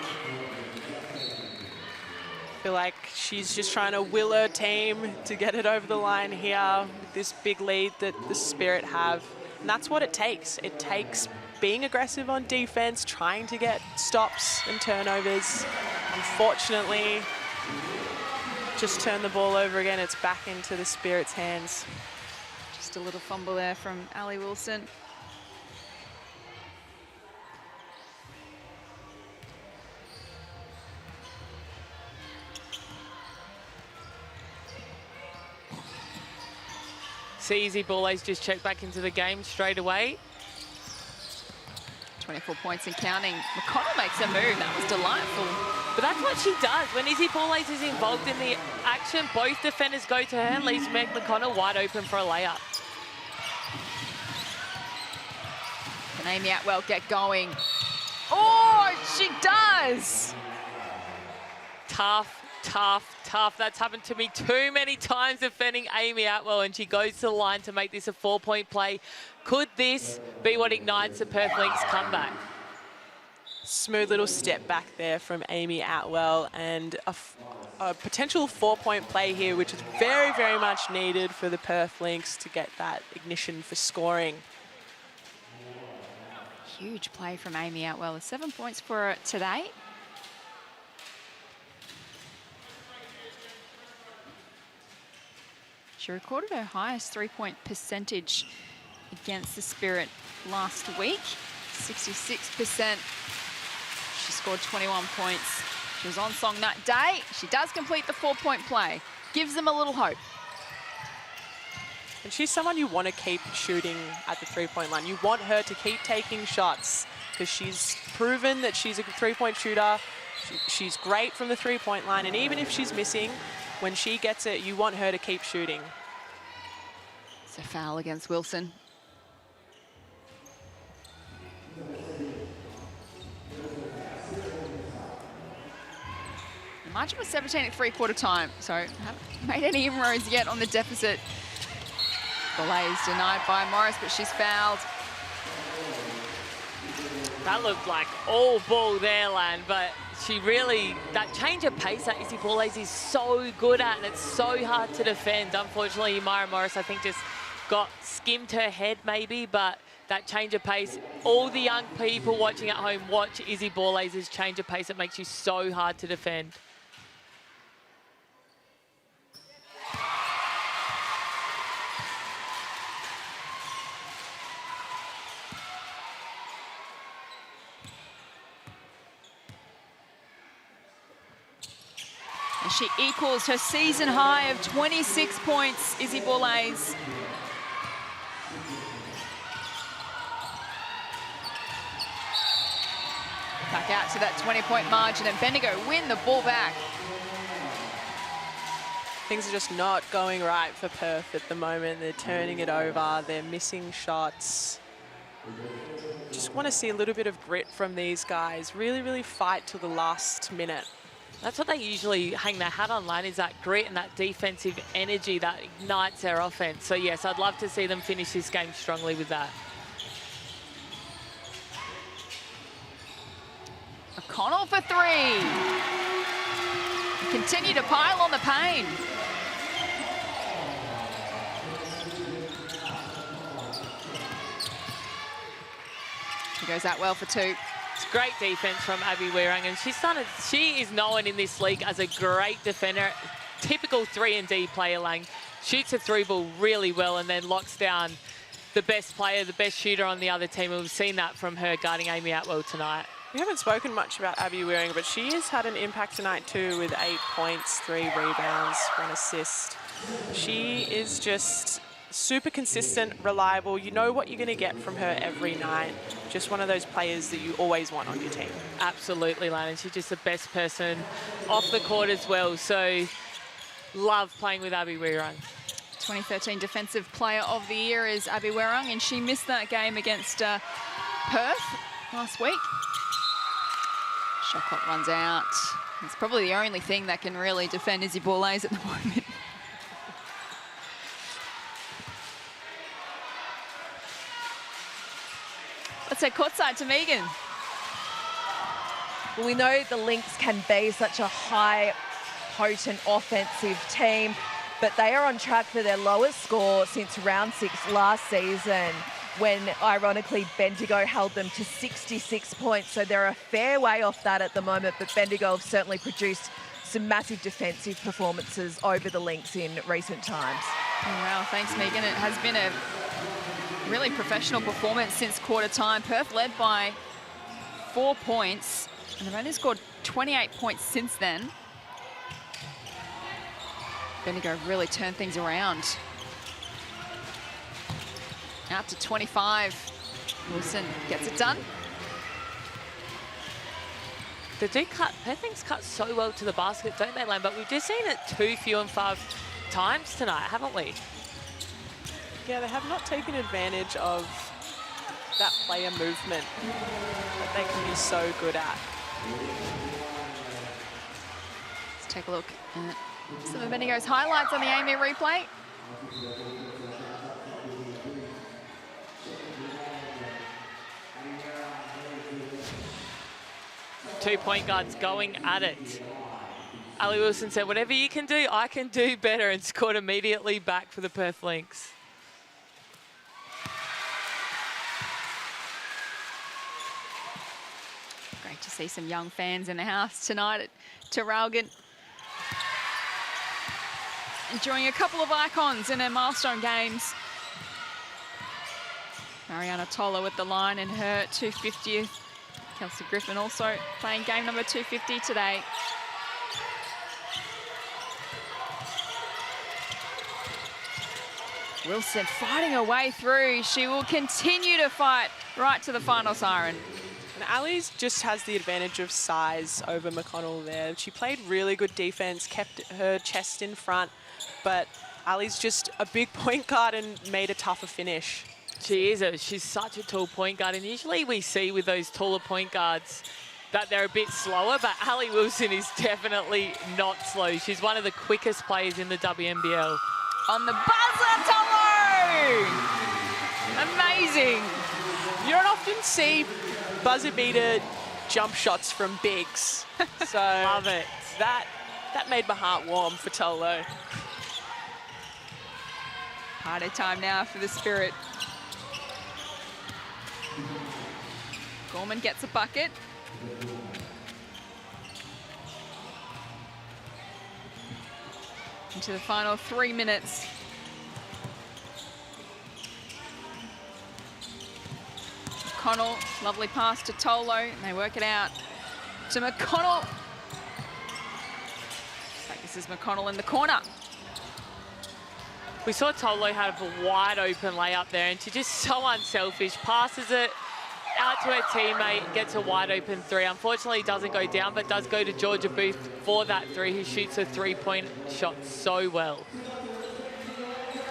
I feel like she's just trying to will her team to get it over the line here with this big lead that the Spirit have. And that's what it takes. It takes being aggressive on defense, trying to get stops and turnovers. Unfortunately, just turn the ball over again. It's back into the Spirit's hands. Just a little fumble there from Ali Wilson. See Izzy Borlase just check back into the game straight away. 24 points and counting. McConnell makes a move. That was delightful. But that's what she does. When Izzy Borlase is involved in the action, both defenders go to her and leaves Meg McConnell wide open for a layup. Can Amy Atwell get going? Oh, she does! Tough, tough, tough. That's happened to me too many times defending Amy Atwell, and she goes to the line to make this a 4-point play. Could this be what ignites the Perth Lynx comeback? Smooth little step back there from Amy Atwell, and a potential 4-point play here, which is very, very much needed for the Perth Lynx to get that ignition for scoring. Huge play from Amy Atwell. 7 points for her today. She recorded her highest 3-point percentage against the Spirit last week, 66%. She scored 21 points. She was on song that day. She does complete the 4-point play. Gives them a little hope. And she's someone you want to keep shooting at the 3-point line. You want her to keep taking shots because she's proven that she's a 3-point shooter. She's great from the 3-point line. And even if she's missing, when she gets it, you want her to keep shooting. It's a foul against Wilson. The margin was 17 at 3/4 time, so haven't made any inroads yet on the deficit. Borlase denied by Morris, but she's fouled. That looked like all ball there, Lan, but she really, that change of pace that Izzy Borlase is so good at, and it's so hard to defend. Unfortunately, Myra Morris, I think, just got skimmed her head maybe, but that change of pace, all the young people watching at home, watch Izzy Borlase's change of pace. It makes you so hard to defend. And she equals her season high of 26 points, Izzy Borlase. Back out to that 20-point margin, and Bendigo win the ball back. Things are just not going right for Perth at the moment. They're turning it over. They're missing shots. Just want to see a little bit of grit from these guys. Really, really fight to the last minute. That's what they usually hang their hat on, Lane, is that grit and that defensive energy that ignites their offense. So, yes, I'd love to see them finish this game strongly with that. O'Connell for three. Continue to pile on the pain. He goes out well for two. It's great defense from Abby Weirang, and she is known in this league as a great defender. Typical 3-and-D player, Lang. Shoots a through ball really well and then locks down the best player, the best shooter on the other team. And we've seen that from her guarding Amy Atwell tonight. We haven't spoken much about Abby Weirang, but she has had an impact tonight too, with 8 points, 3 rebounds, 1 assist. She is just super consistent, reliable. You know what you're going to get from her every night. Just one of those players that you always want on your team. Absolutely, Lana. She's just the best person off the court as well. So, love playing with Abby Weirang. 2013 Defensive Player of the Year is Abby Weirang, and she missed that game against Perth last week. Shot clock runs out. It's probably the only thing that can really defend Izzy Bourlays at the moment. Let's head courtside to Megan. Well, we know the Lynx can be such a high, potent offensive team, but they are on track for their lowest score since round 6 last season, when, ironically, Bendigo held them to 66 points. So they're a fair way off that at the moment, but Bendigo have certainly produced some massive defensive performances over the Lynx in recent times. Oh, wow, thanks, Megan. It has been a really professional performance since quarter time. Perth led by 4 points, and they've only scored 28 points since then. Bendigo really turned things around. Out to 25. Wilson gets it done. They do cut, Perthing's cut so well to the basket, don't they, Lam? But we've just seen it too few and far times tonight, haven't we? Yeah, they have not taken advantage of that player movement that they can be so good at. Let's take a look at some of Bendigo's highlights on the Amy replay. Two point guards going at it. Ali Wilson said, whatever you can do, I can do better, and scored immediately back for the Perth Lynx. Great to see some young fans in the house tonight at Traralgon. Enjoying a couple of icons in their milestone games. Mariana Tola with the line in her 250th. Kelsey Griffin also playing game number 250 today. Wilson fighting her way through. She will continue to fight right to the final siren. And Ali's just has the advantage of size over McConnell there. She played really good defense, kept her chest in front, but Ali's just a big point guard and made a tougher finish. She is. She's such a tall point guard, and usually we see with those taller point guards that they're a bit slower, but Ali Wilson is definitely not slow. She's one of the quickest players in the WNBL. On the buzzer, Tolo! Amazing. You don't often see buzzer beater jump shots from bigs. So love it. That made my heart warm for Tolo. Party time now for the Spirit. Gorman gets a bucket. Into the final 3 minutes. McConnell, lovely pass to Tolo, and they work it out to McConnell. This is McConnell in the corner. We saw Tolo have a wide open layup there, and she's just so unselfish. Passes it out to her teammate, gets a wide open three. Unfortunately, it doesn't go down, but does go to Georgia Booth for that three, who shoots a three-point shot so well.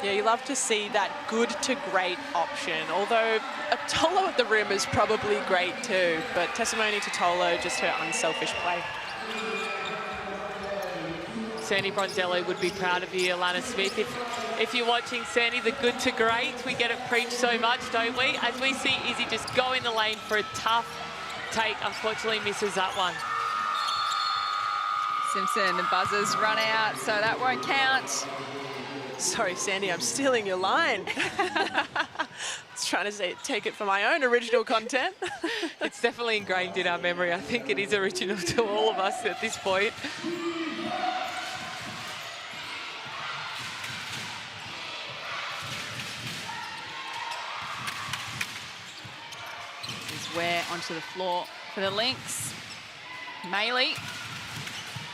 Yeah, you love to see that good to great option, although a Tolo at the rim is probably great too, but testimony to Tolo, just her unselfish play. Sandy Brondello would be proud of you, Alana Smith. If you're watching Sandy, the good to great, we get it preached so much, don't we? As we see Izzy just go in the lane for a tough take, unfortunately misses that one. Simpson, the buzzers run out, so that won't count. Sorry, Sandy, I'm stealing your line. I was trying to say, take it for my own original content. It's definitely ingrained in our memory. I think it is original to all of us at this point. Ware onto the floor for the Lynx. Maley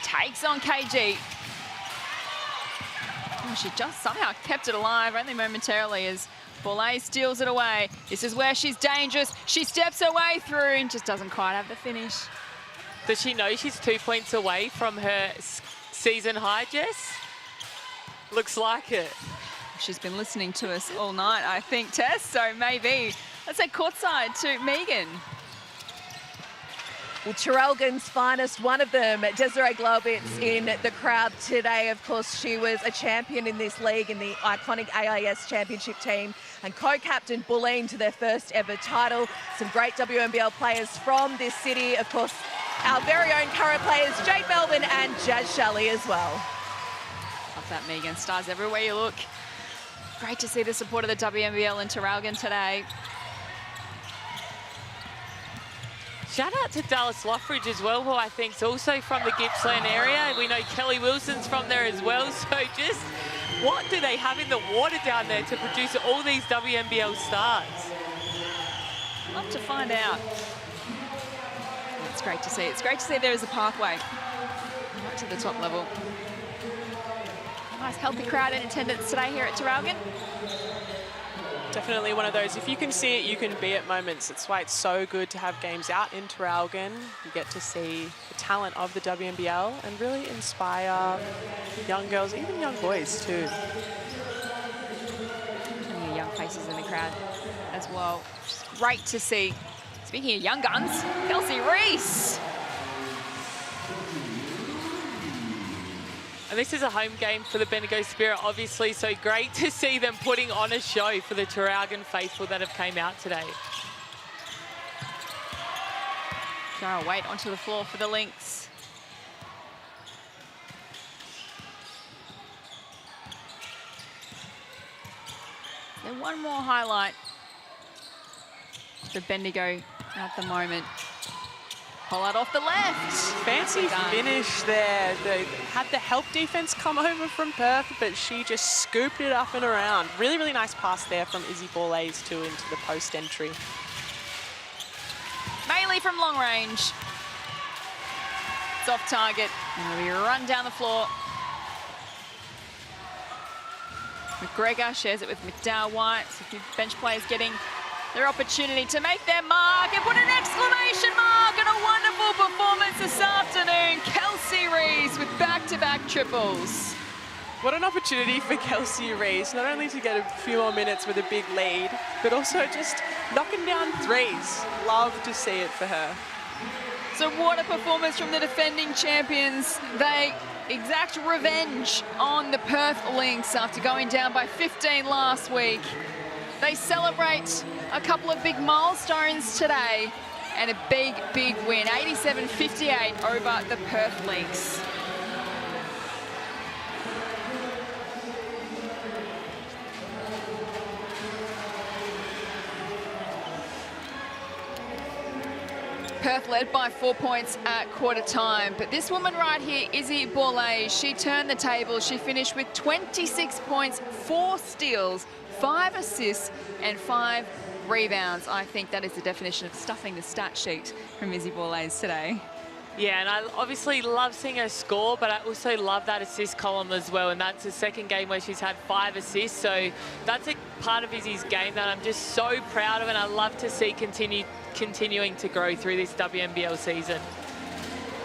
takes on KG. Oh, she just somehow kept it alive, only momentarily, as Boulay steals it away. This is where she's dangerous. She steps her way through and just doesn't quite have the finish. Does she know she's 2 points away from her season high, Jess? Looks like it. She's been listening to us all night, I think, Tess, so maybe. Let's say courtside to Megan. Well, Traralgon's finest, one of them, Desiree Globitz, in the crowd today. Of course, she was a champion in this league in the iconic AIS championship team and co-captained Bulleen to their first ever title. Some great WNBL players from this city. Of course, our very own current players, Jade Melbourne and Jazz Shelley as well. Love that, Megan. Stars everywhere you look. Great to see the support of the WNBL in Traralgon today. Shout out to Dallas Lockridge as well, who I think is also from the Gippsland area. We know Kelly Wilson's from there as well. So just what do they have in the water down there to produce all these WNBL stars? Love to find out. It's great to see. It's great to see there is a pathway right to the top level. Nice healthy crowd in attendance today here at Traralgon. Definitely one of those, if you can see it, you can be at moments. That's why it's so good to have games out in Traralgon. You get to see the talent of the WNBL and really inspire young girls, even young boys too. Many young faces in the crowd as well. Just great to see. Speaking of young guns, Kelsey Reese. And this is a home game for the Bendigo Spirit, obviously, so great to see them putting on a show for the Traralgon faithful that have came out today. Sarah Waite onto the floor for the Lynx. Then one more highlight for Bendigo at the moment. Pull out off the left. Fancy finish there. They had the help defense come over from Perth, but she just scooped it up and around. Really, really nice pass there from Izzy Borlays too into the post entry. Maley from long range. It's off target. And it'll be run down the floor. McGregor shares it with McDowell White. So bench players getting their opportunity to make their mark and put an exclamation mark and a wonderful performance this afternoon. Kelsey Reese with back-to-back triples. What an opportunity for Kelsey Reese, not only to get a few more minutes with a big lead, but also just knocking down threes. Love to see it for her. So what a performance from the defending champions. They exact revenge on the Perth Lynx after going down by 15 last week. They celebrate a couple of big milestones today and a big, big win, 87-58 over the Perth Lynx. Perth led by 4 points at quarter time, but this woman right here, Izzy Borlays, she turned the table. She finished with 26 points, 4 steals, 5 assists and 5 rebounds. I think that is the definition of stuffing the stat sheet from Izzy Borlays today. Yeah, and I obviously love seeing her score, but I also love that assist column as well. And that's the second game where she's had 5 assists. So that's a part of Izzy's game that I'm just so proud of, and I love to see continuing to grow through this WNBL season.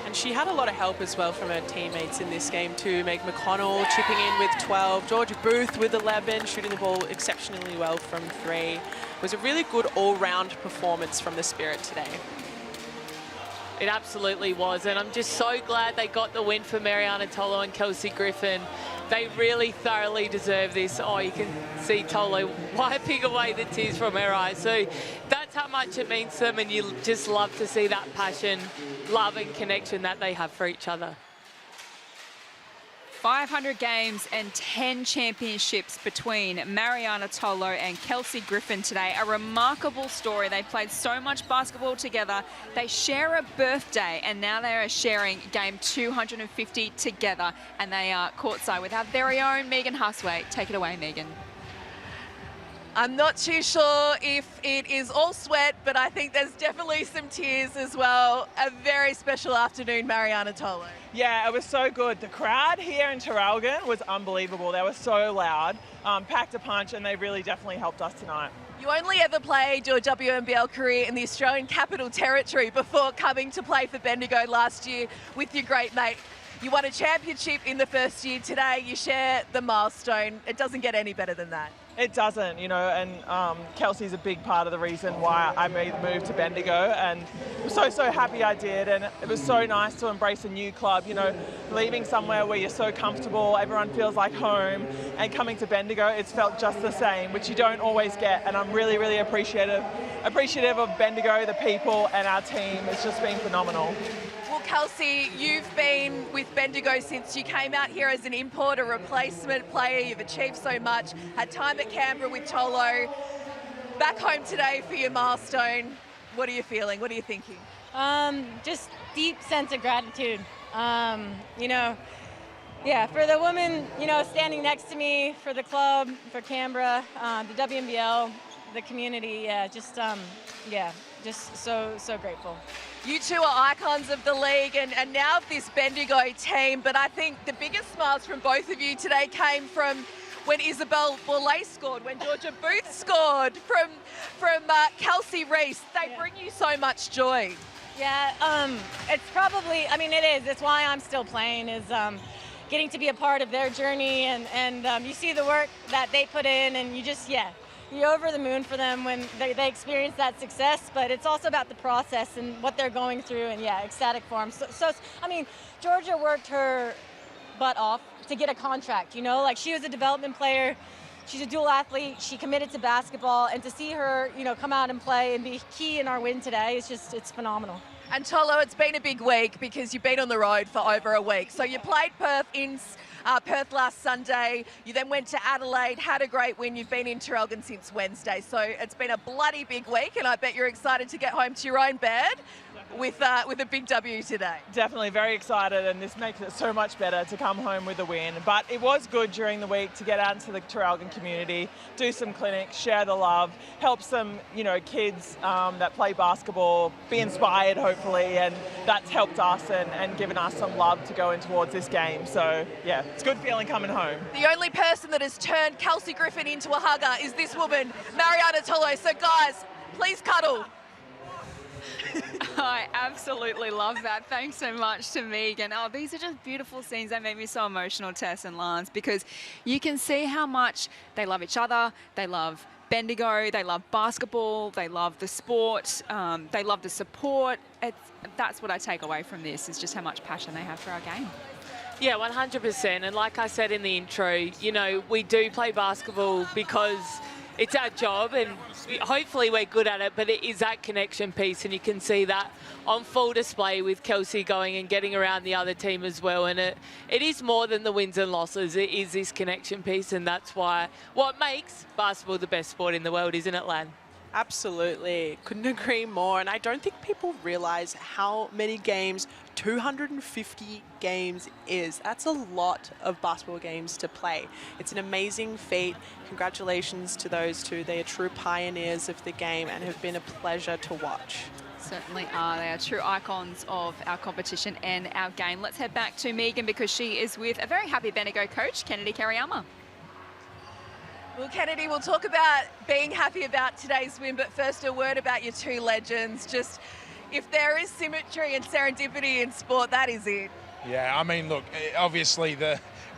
And she had a lot of help as well from her teammates in this game too. Meg McConnell chipping in with 12, Georgia Booth with 11, shooting the ball exceptionally well from 3. It was a really good all-round performance from the Spirit today. It absolutely was, and I'm just so glad they got the win for Mariana Tolo and Kelsey Griffin. They really thoroughly deserve this. Oh, you can see Tolo wiping away the tears from her eyes. So that's how much it means to them, and you just love to see that passion, love and connection that they have for each other. 500 games and 10 championships between Mariana Tolo and Kelsey Griffin today. A remarkable story. They played so much basketball together. They share a birthday, and now they are sharing game 250 together, and they are courtside with our very own Megan Huswaite. Take it away, Megan. I'm not too sure if it is all sweat, but I think there's definitely some tears as well. A very special afternoon, Mariana Tolo. Yeah, it was so good. The crowd here in Traralgon was unbelievable. They were so loud, packed a punch, and they really definitely helped us tonight. You only ever played your WNBL career in the Australian Capital Territory before coming to play for Bendigo last year with your great mate. You won a championship in the first year. Today you share the milestone. It doesn't get any better than that. It doesn't, you know, and Kelsey's a big part of the reason why I made the move to Bendigo, and I'm so happy I did, and it was so nice to embrace a new club, you know, leaving somewhere where you're so comfortable, everyone feels like home, and coming to Bendigo, it's felt just the same, which you don't always get, and I'm really appreciative of Bendigo, the people, and our team. It's just been phenomenal. Well, Kelsey, you've been with Bendigo since you came out here as an import, a replacement player. You've achieved so much. Had time at Canberra with Tolo. Back home today for your milestone. What are you feeling? What are you thinking? Just deep sense of gratitude. You know, yeah, for the woman, you know, standing next to me, for the club, for Canberra, the WNBL, the community, yeah, just so grateful. You two are icons of the league and now of this Bendigo team, but I think the biggest smiles from both of you today came from when Isabel Bourlet scored, when Georgia Booth scored, from Kelsey Reese. They bring you so much joy. Yeah, it's probably, I mean, it is. It's why I'm still playing, is getting to be a part of their journey, and you see the work that they put in, and you just, yeah. You're over the moon for them when they experience that success, but it's also about the process and what they're going through, and yeah, ecstatic for them. So I mean, Georgia worked her butt off to get a contract, you know, like she was a development player, she's a dual athlete, she committed to basketball, and to see her, you know, come out and play and be key in our win today, it's phenomenal. And Tolo, it's been a big week because you've been on the road for over a week. So you played Perth in Perth last Sunday. You then went to Adelaide, had a great win. You've been in Traralgon since Wednesday. So it's been a bloody big week, and I bet you're excited to get home to your own bed with a big W today. Definitely very excited, and this makes it so much better to come home with a win. But it was good during the week to get out into the Traralgon community, do some clinics, share the love, help some, you know, kids that play basketball be inspired, hopefully, and that's helped us and given us some love to go in towards this game. So yeah, it's a good feeling coming home. The only person that has turned Kelsey Griffin into a hugger is this woman, Mariana Tolo. So guys, please cuddle. I absolutely love that. Thanks so much to Megan. Oh, these are just beautiful scenes. They make me so emotional, Tess and Lance, because you can see how much they love each other. They love Bendigo. They love basketball. They love the sport. They love the support. That's what I take away from this, is just how much passion they have for our game. Yeah, 100%. And like I said in the intro, you know, we do play basketball because it's our job, and hopefully we're good at it, but it is that connection piece, and you can see that on full display with Kelsey going and getting around the other team as well. And it is more than the wins and losses. It is this connection piece, and that's why what makes basketball the best sport in the world, isn't it, Lan? Absolutely. Couldn't agree more. And I don't think people realize how many games 250 games is. That's a lot of basketball games to play. It's an amazing feat. Congratulations to those two. They are true pioneers of the game and have been a pleasure to watch. Certainly are. They are true icons of our competition and our game. Let's head back to Megan because she is with a very happy Bendigo coach, Kennedy Kariyama. Well, Kennedy, we'll talk about being happy about today's win, but first a word about your two legends. Just if there is symmetry and serendipity in sport, that is it. Yeah, I mean, look, obviously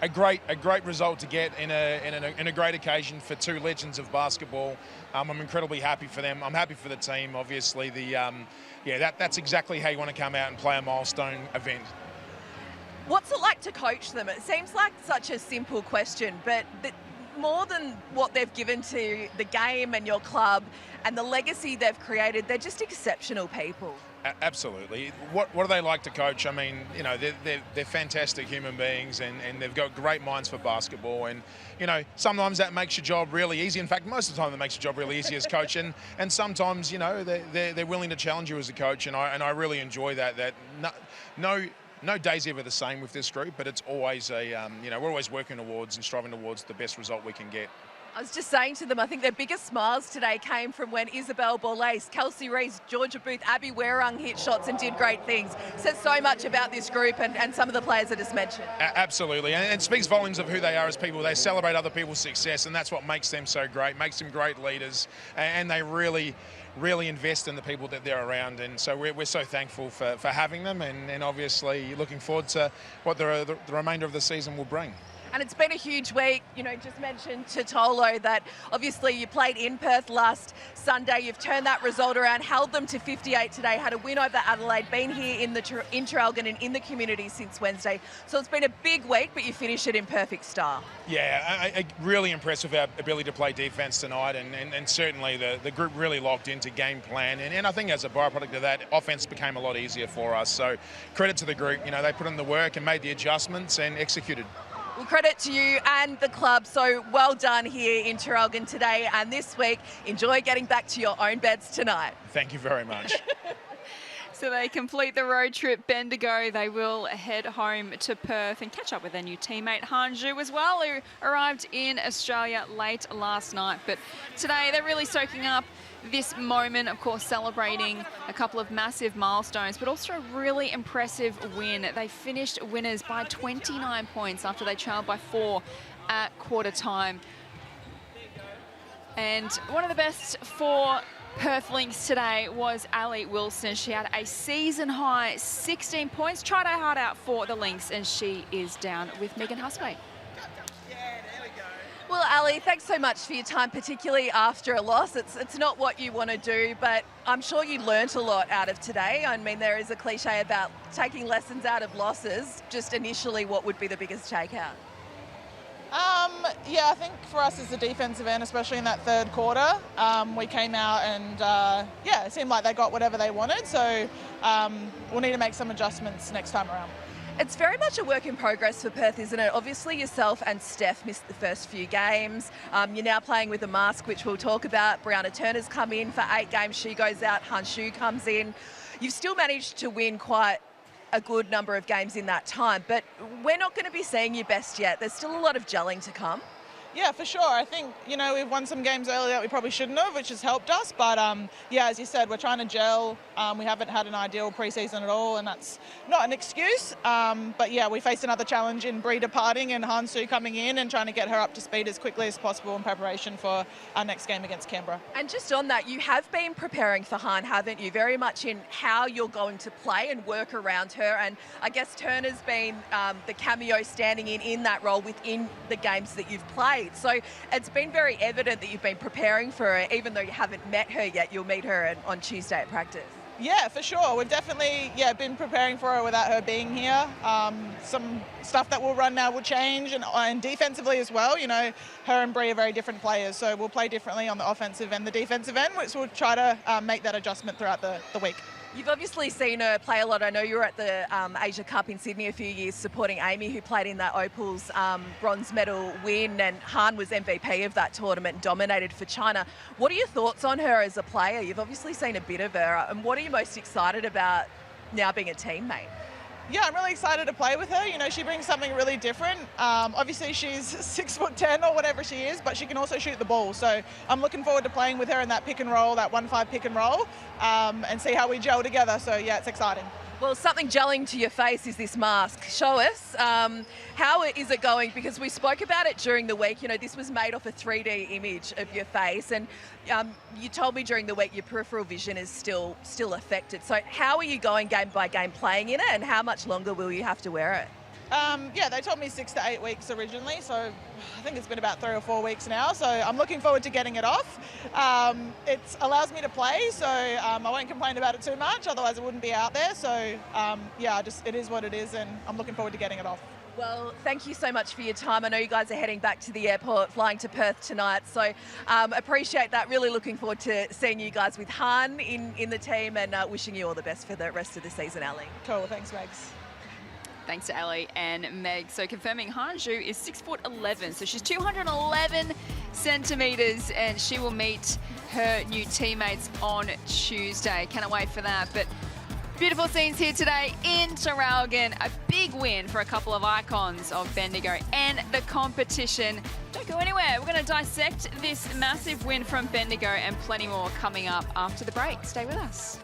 a great result to get in a great occasion for two legends of basketball. I'm incredibly happy for them. I'm happy for the team. Obviously, that's exactly how you want to come out and play a milestone event. What's it like to coach them? It seems like such a simple question, but more than what they've given to the game and your club and the legacy they've created, they're just exceptional people. Absolutely. What do they like to coach? I mean, you know, they're fantastic human beings and they've got great minds for basketball. And, you know, sometimes that makes your job really easy. In fact, most of the time that makes your job really easy as coach. And sometimes, you know, they're willing to challenge you as a coach. And I really enjoy that. No day's ever the same with this group, but it's always you know, we're always working towards and striving towards the best result we can get. I was just saying to them, I think their biggest smiles today came from when Isabel Borlase, Kelsey Reese, Georgia Booth, Abby Werung hit shots and did great things. Says so much about this group and some of the players I just mentioned. Absolutely, and it speaks volumes of who they are as people. They celebrate other people's success, and that's what makes them so great, makes them great leaders, and they really invest in the people that they're around. And so we're so thankful for having them, and obviously looking forward to what the remainder of the season will bring. And it's been a huge week. You know, just mentioned to Tolo that obviously you played in Perth last Sunday. You've turned that result around, held them to 58 today, had a win over Adelaide, been here in Traralgon and in the community since Wednesday. So it's been a big week, but you finish it in perfect style. Yeah, I really impressed with our ability to play defence tonight, and certainly the group really locked into game plan. And I think as a byproduct of that, offence became a lot easier for us. So credit to the group. You know, they put in the work and made the adjustments and executed. Well, credit to you and the club. So well done here in Traralgon today and this week. Enjoy getting back to your own beds tonight. Thank you very much. So they complete the road trip Bendigo. They will head home to Perth and catch up with their new teammate Hanju as well, who arrived in Australia late last night. But today they're really soaking up this moment, of course, celebrating a couple of massive milestones, but also a really impressive win. They finished winners by 29 points after they trailed by 4 at quarter time. And one of the best for Perth Lynx today was Ali Wilson. She had a season high 16 points, tried her heart out for the Lynx, and she is down with Megan Husbay. Well, Ali, thanks so much for your time, particularly after a loss. It's not what you want to do, but I'm sure you learnt a lot out of today. I mean, there is a cliche about taking lessons out of losses. Just initially, what would be the biggest takeout? Yeah, I think for us as a defensive end, especially in that third quarter, we came out and, yeah, it seemed like they got whatever they wanted. So we'll need to make some adjustments next time around. It's very much a work in progress for Perth, isn't it? Obviously, yourself and Steph missed the first few games. You're now playing with a mask, which we'll talk about. Brianna Turner's come in for 8 games. She goes out. Hanshu comes in. You've still managed to win quite a good number of games in that time, but we're not going to be seeing your best yet. There's still a lot of gelling to come. Yeah, for sure. I think, you know, we've won some games early that we probably shouldn't have, which has helped us. But, yeah, as you said, we're trying to gel. We haven't had an ideal preseason at all, and that's not an excuse. But, yeah, we faced another challenge in Bree departing and Hansu coming in and trying to get her up to speed as quickly as possible in preparation for our next game against Canberra. And just on that, you have been preparing for Han, haven't you? Very much in how you're going to play and work around her. And I guess Turner's been the cameo standing in that role within the games that you've played. So it's been very evident that you've been preparing for her, even though you haven't met her yet. You'll meet her on Tuesday at practice. Yeah, for sure. We've definitely, been preparing for her without her being here. Some stuff that we'll run now will change, and defensively as well. You know, her and Bree are very different players, so we'll play differently on the offensive and the defensive end, which we'll try to make that adjustment throughout the week. You've obviously seen her play a lot. I know you were at the Asia Cup in Sydney a few years supporting Amy, who played in that Opals bronze medal win, and Han was MVP of that tournament and dominated for China. What are your thoughts on her as a player? You've obviously seen a bit of her, and what are you most excited about now being a teammate? yeah, I'm really excited to play with her. You know, she brings something really different. Obviously, she's 6'10" or whatever she is, but she can also shoot the ball. So I'm looking forward to playing with her in that pick and roll, that 1-5 pick and roll, and see how we gel together. So yeah, it's exciting. Well, something gelling to your face is this mask. Show us. How is it going? Because we spoke about it during the week. You know, this was made off a 3D image of your face, and you told me during the week your peripheral vision is still affected. So how are you going game by game playing in it, and how much longer will you have to wear it? Yeah, they told me 6 to 8 weeks originally, so I think it's been about 3 or 4 weeks now. So I'm looking forward to getting it off. It allows me to play, so I won't complain about it too much. Otherwise, I wouldn't be out there. So yeah, it is what it is, and I'm looking forward to getting it off. Well, thank you so much for your time. I know you guys are heading back to the airport, flying to Perth tonight. So appreciate that. Really looking forward to seeing you guys with Han in the team, and wishing you all the best for the rest of the season, Ali. Cool. Thanks, Megs. Thanks to Ali and Meg. So confirming Hanju is 6'11", so she's 211 centimetres, and she will meet her new teammates on Tuesday. Cannot wait for that. But beautiful scenes here today in Traralgon. A big win for a couple of icons of Bendigo and the competition. Don't go anywhere. We're going to dissect this massive win from Bendigo and plenty more coming up after the break. Stay with us.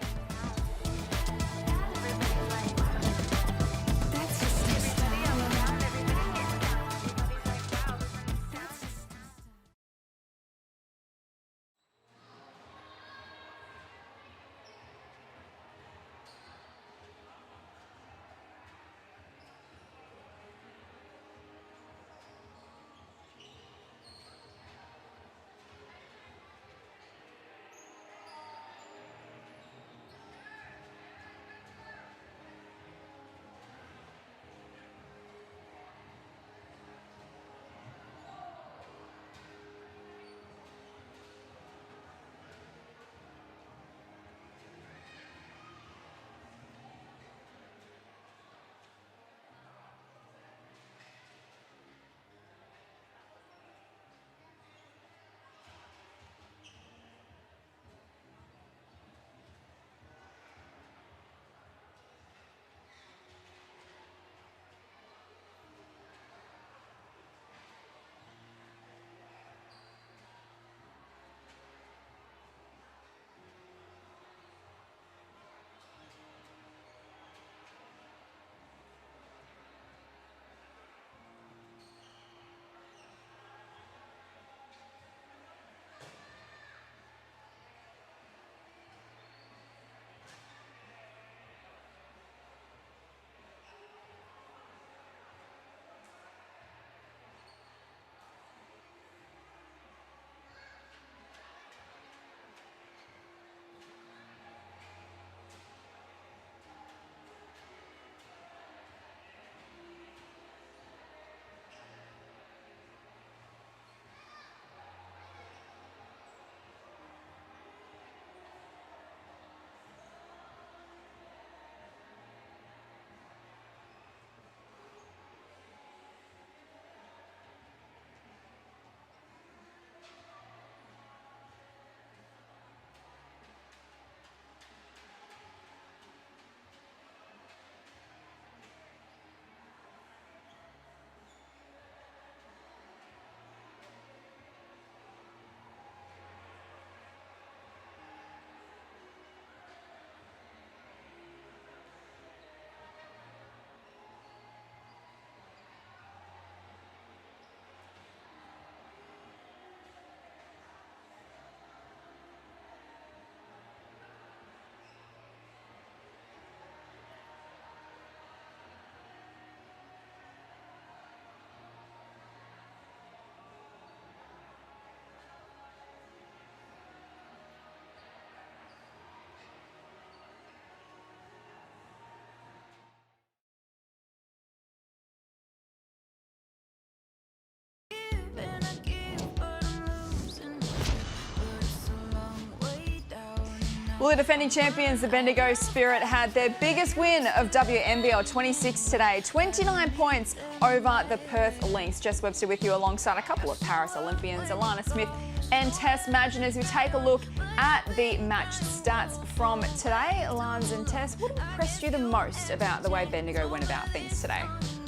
Well, the defending champions, the Bendigo Spirit, had their biggest win of WNBL26 today. 29 points over the Perth Lynx. Jess Webster with you alongside a couple of Paris Olympians, Alana Smith, and Tess Madgen as we take a look at the match stats from today. Lance and Tess, what impressed you the most about the way Bendigo went about things today?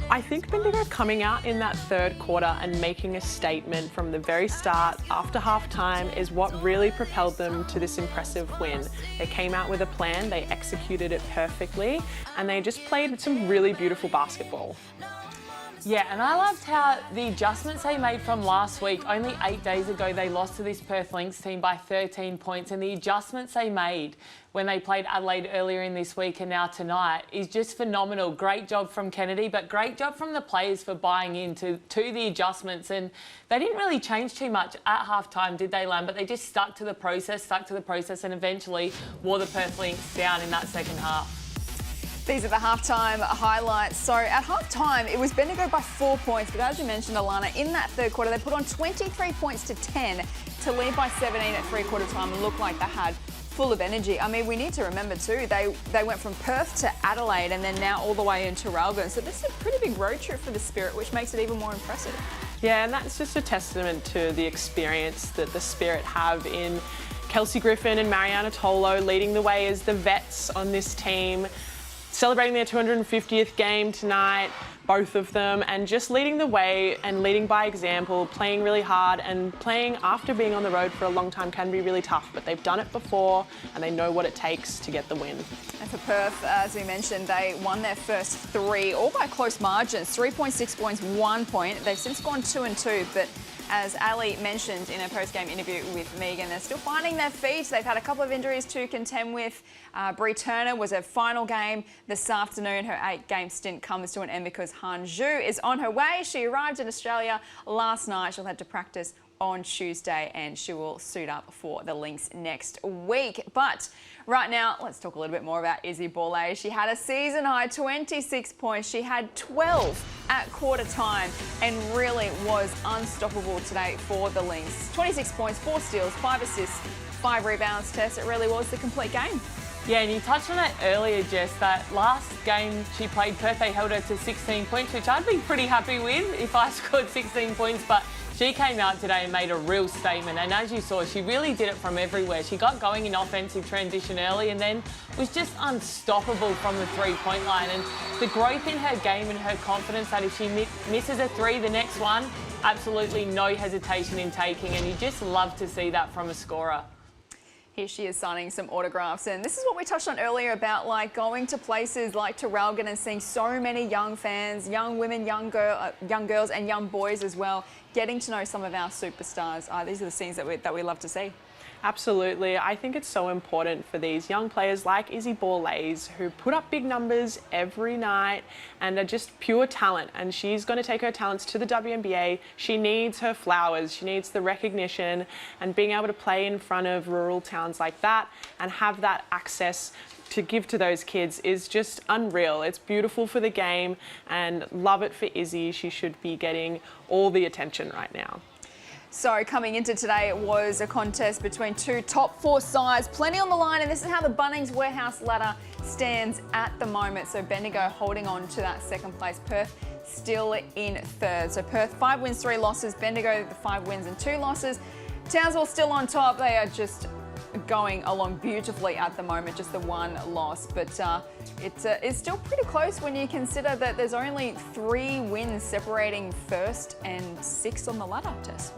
I think Bendigo coming out in that third quarter and making a statement from the very start after half-time is what really propelled them to this impressive win. They came out with a plan, they executed it perfectly, and they just played some really beautiful basketball. Yeah, and I loved how the adjustments they made from last week. Only 8 days ago, they lost to this Perth Lynx team by 13 points, and the adjustments they made when they played Adelaide earlier in this week and now tonight is just phenomenal. Great job from Kennedy, but great job from the players for buying into the adjustments. And they didn't really change too much at halftime, did they, Lam? But they just stuck to the process, and eventually wore the Perth Lynx down in that second half. These are the halftime highlights. So at halftime, it was Bendigo by 4 points, but as you mentioned, Alana, in that third quarter, they put on 23 points to 10 to lead by 17 at three-quarter time and looked like they had full of energy. I mean, we need to remember too, they went from Perth to Adelaide and then now all the way into Traralgon. So this is a pretty big road trip for the Spirit, which makes it even more impressive. Yeah, and that's just a testament to the experience that the Spirit have in Kelsey Griffin and Mariana Tolo leading the way as the vets on this team, celebrating their 250th game tonight, both of them, and just leading the way and leading by example, playing really hard, and playing after being on the road for a long time can be really tough, but they've done it before and they know what it takes to get the win. And for Perth, as we mentioned, they won their first three, all by close margins, 3.6 points, 1 point. They've since gone 2-2, but as Ali mentioned in a post-game interview with Megan, they're still finding their feet. They've had a couple of injuries to contend with. Bree Turner was her final game this afternoon. Her 8-game stint comes to an end because Han Zhu is on her way. She arrived in Australia last night. She'll head to practice on Tuesday and she will suit up for the Lynx next week. But right now, let's talk a little bit more about Izzy Bourlet. She had a season-high 26 points. She had 12 at quarter time and really was unstoppable today for the Lynx. 26 points, 4 steals, 5 assists, 5 rebounds. Tess, it really was the complete game. Yeah, and you touched on it earlier, Jess, that last game she played Perth, they held her to 16 points, which I'd be pretty happy with if I scored 16 points, but she came out today and made a real statement, and as you saw, she really did it from everywhere. She got going in offensive transition early and then was just unstoppable from the three-point line, and the growth in her game and her confidence that if she misses a three, the next one, absolutely no hesitation in taking, and you just love to see that from a scorer. Here she is signing some autographs, and this is what we touched on earlier about like going to places like Traralgon and seeing so many young fans, young women, young girls and young boys as well, getting to know some of our superstars. These are the scenes that we love to see. Absolutely. I think it's so important for these young players like Izzy Bourlet who put up big numbers every night and are just pure talent, and she's going to take her talents to the WNBA. She needs her flowers. She needs the recognition, and being able to play in front of rural towns like that and have that access to give to those kids is just unreal. It's beautiful for the game and love it for Izzy. She should be getting all the attention right now. So coming into today, it was a contest between two top 4 sides, plenty on the line, and this is how the Bunnings Warehouse ladder stands at the moment. So Bendigo holding on to that second place, Perth still in third. So Perth 5 wins, 3 losses, Bendigo the 5 wins and 2 losses. Townsville still on top. They are just going along beautifully at the moment, just the 1 loss, but it's still pretty close when you consider that there's only 3 wins separating first and 6 on the ladder, Tess.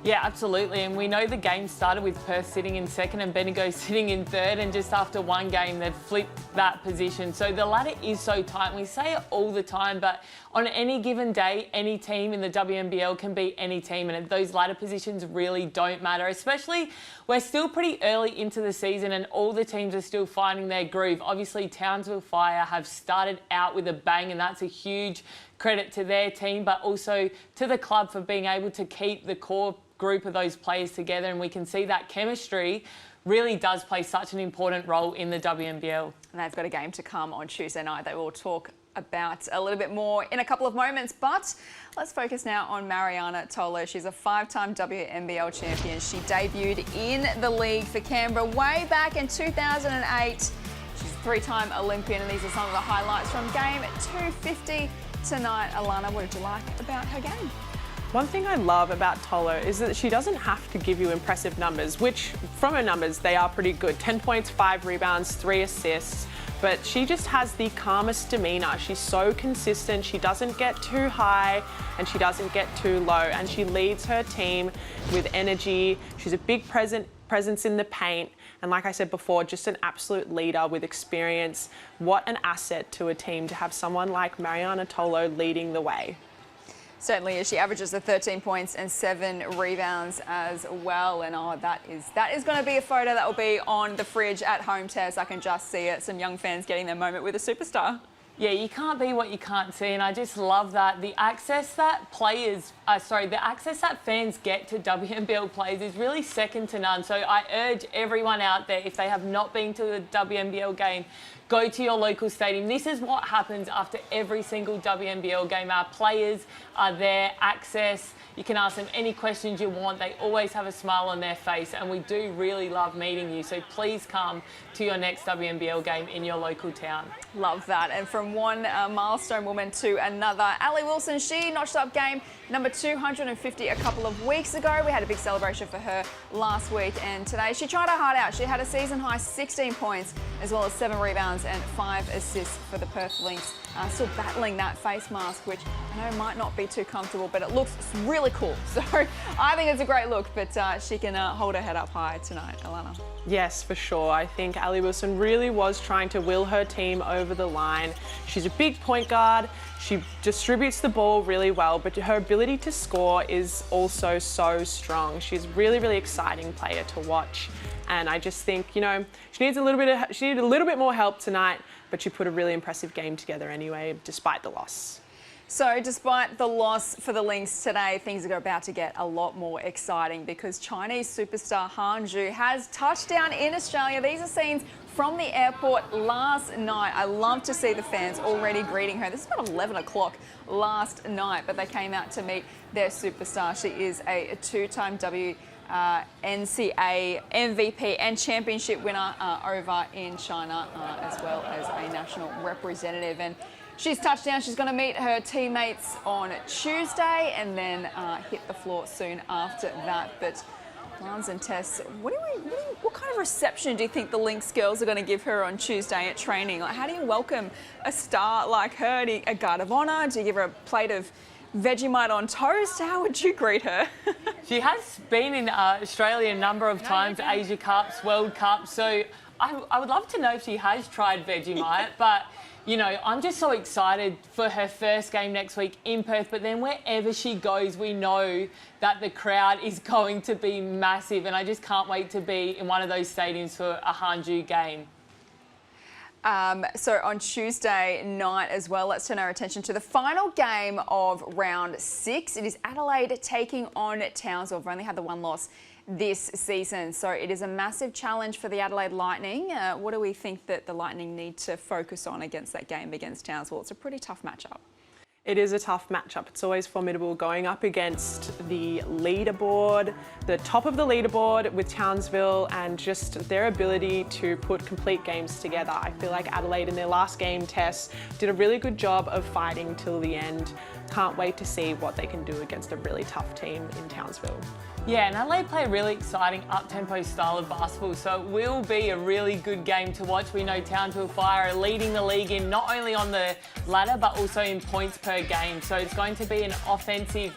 Yeah, absolutely. And we know the game started with Perth sitting in second and Bendigo sitting in third, and just after one game, they've flipped that position. So the ladder is so tight. We say it all the time, but on any given day, any team in the WNBL can beat any team, and those ladder positions really don't matter, especially we're still pretty early into the season and all the teams are still finding their groove. Obviously, Townsville Fire have started out with a bang, and that's a huge credit to their team, but also to the club for being able to keep the core group of those players together, and we can see that chemistry really does play such an important role in the WNBL. And they've got a game to come on Tuesday night that we'll talk about a little bit more in a couple of moments, but let's focus now on Mariana Tolo. She's a 5-time WNBL champion. She debuted in the league for Canberra way back in 2008. She's a 3-time Olympian, and these are some of the highlights from game 250 tonight. Alana, what did you like about her game? One thing I love about Tolo is that she doesn't have to give you impressive numbers, which from her numbers, they are pretty good. 10 points, 5 rebounds, 3 assists. But she just has the calmest demeanour. She's so consistent. She doesn't get too high and she doesn't get too low. And she leads her team with energy. She's a big presence in the paint. And like I said before, just an absolute leader with experience. What an asset to a team to have someone like Mariana Tolo leading the way. Certainly is. She averages the 13 points and 7 rebounds as well. And that is going to be a photo that will be on the fridge at home, Tess. I can just see it. Some young fans getting their moment with a superstar. Yeah, you can't be what you can't see, and I just love that the access that fans get to WNBL players is really second to none. So I urge everyone out there, if they have not been to a WNBL game, go to your local stadium. This is what happens after every single WNBL game. Our players are there, access. You can ask them any questions you want. They always have a smile on their face, and we do really love meeting you. So please come to your next WNBL game in your local town. Love that. And from one milestone woman to another, Ali Wilson, she notched up game number 250 a couple of weeks ago. We had a big celebration for her last week, and today she tried her heart out. She had a season high 16 points as well as 7 rebounds and 5 assists for the Perth Lynx. Still battling that face mask, which I know might not be too comfortable, but it looks really cool. So I think it's a great look, but she can hold her head up high tonight, Alana. Yes, for sure. I think Ali Wilson really was trying to will her team over the line. She's a big point guard. She distributes the ball really well, but her ability to score is also so strong. She's a really, really exciting player to watch. And I just think, you know, she needed a little bit more help tonight, but she put a really impressive game together anyway, despite the loss. So despite the loss for the Lynx today, things are about to get a lot more exciting because Chinese superstar Han Zhu has touched down in Australia. These are scenes from the airport last night. I love to see the fans already greeting her. This is about 11 o'clock last night, but they came out to meet their superstar. She is a 2-time NCAA MVP and championship winner over in China, as well as a national representative. And she's touched down. She's going to meet her teammates on Tuesday and then hit the floor soon after that. But Lance and Tess, what kind of reception do you think the Lynx girls are going to give her on Tuesday at training? Like, how do you welcome a star like her? A guard of honour? Do you give her a plate of Vegemite on toast? How would you greet her? She has been in Australia a number of times, Asia Cups, World Cups, so I would love to know if she has tried Vegemite, but you know, I'm just so excited for her first game next week in Perth, but then wherever she goes, we know that the crowd is going to be massive, and I just can't wait to be in one of those stadiums for a Han Zhu game. So on Tuesday night as well, let's turn our attention to the final game of round 6. It is Adelaide taking on Townsville. We've only had the one loss this season, so it is a massive challenge for the Adelaide Lightning. What do we think that the Lightning need to focus on against that game against Townsville? It's a pretty tough matchup. It is a tough matchup. It's always formidable going up against the leaderboard, the top of the leaderboard with Townsville, and just their ability to put complete games together. I feel like Adelaide in their last game test did a really good job of fighting till the end. Can't wait to see what they can do against a really tough team in Townsville. Yeah, and Adelaide play a really exciting up-tempo style of basketball, so it will be a really good game to watch. We know Townsville Fire are leading the league in not only on the ladder, but also in points per game. So it's going to be an offensive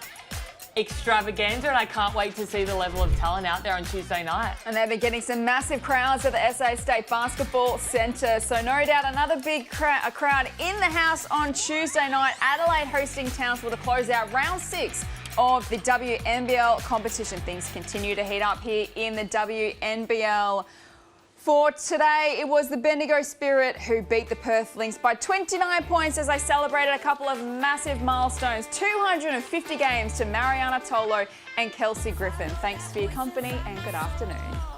extravaganza, and I can't wait to see the level of talent out there on Tuesday night. And they've been getting some massive crowds at the SA State Basketball Centre, so no doubt another big crowd in the house on Tuesday night. Adelaide hosting Townsville to close out round 6 of the WNBL competition. Things continue to heat up here in the WNBL. For today, it was the Bendigo Spirit who beat the Perth Lynx by 29 points as they celebrated a couple of massive milestones. 250 games to Mariana Tolo and Kelsey Griffin. Thanks for your company and good afternoon.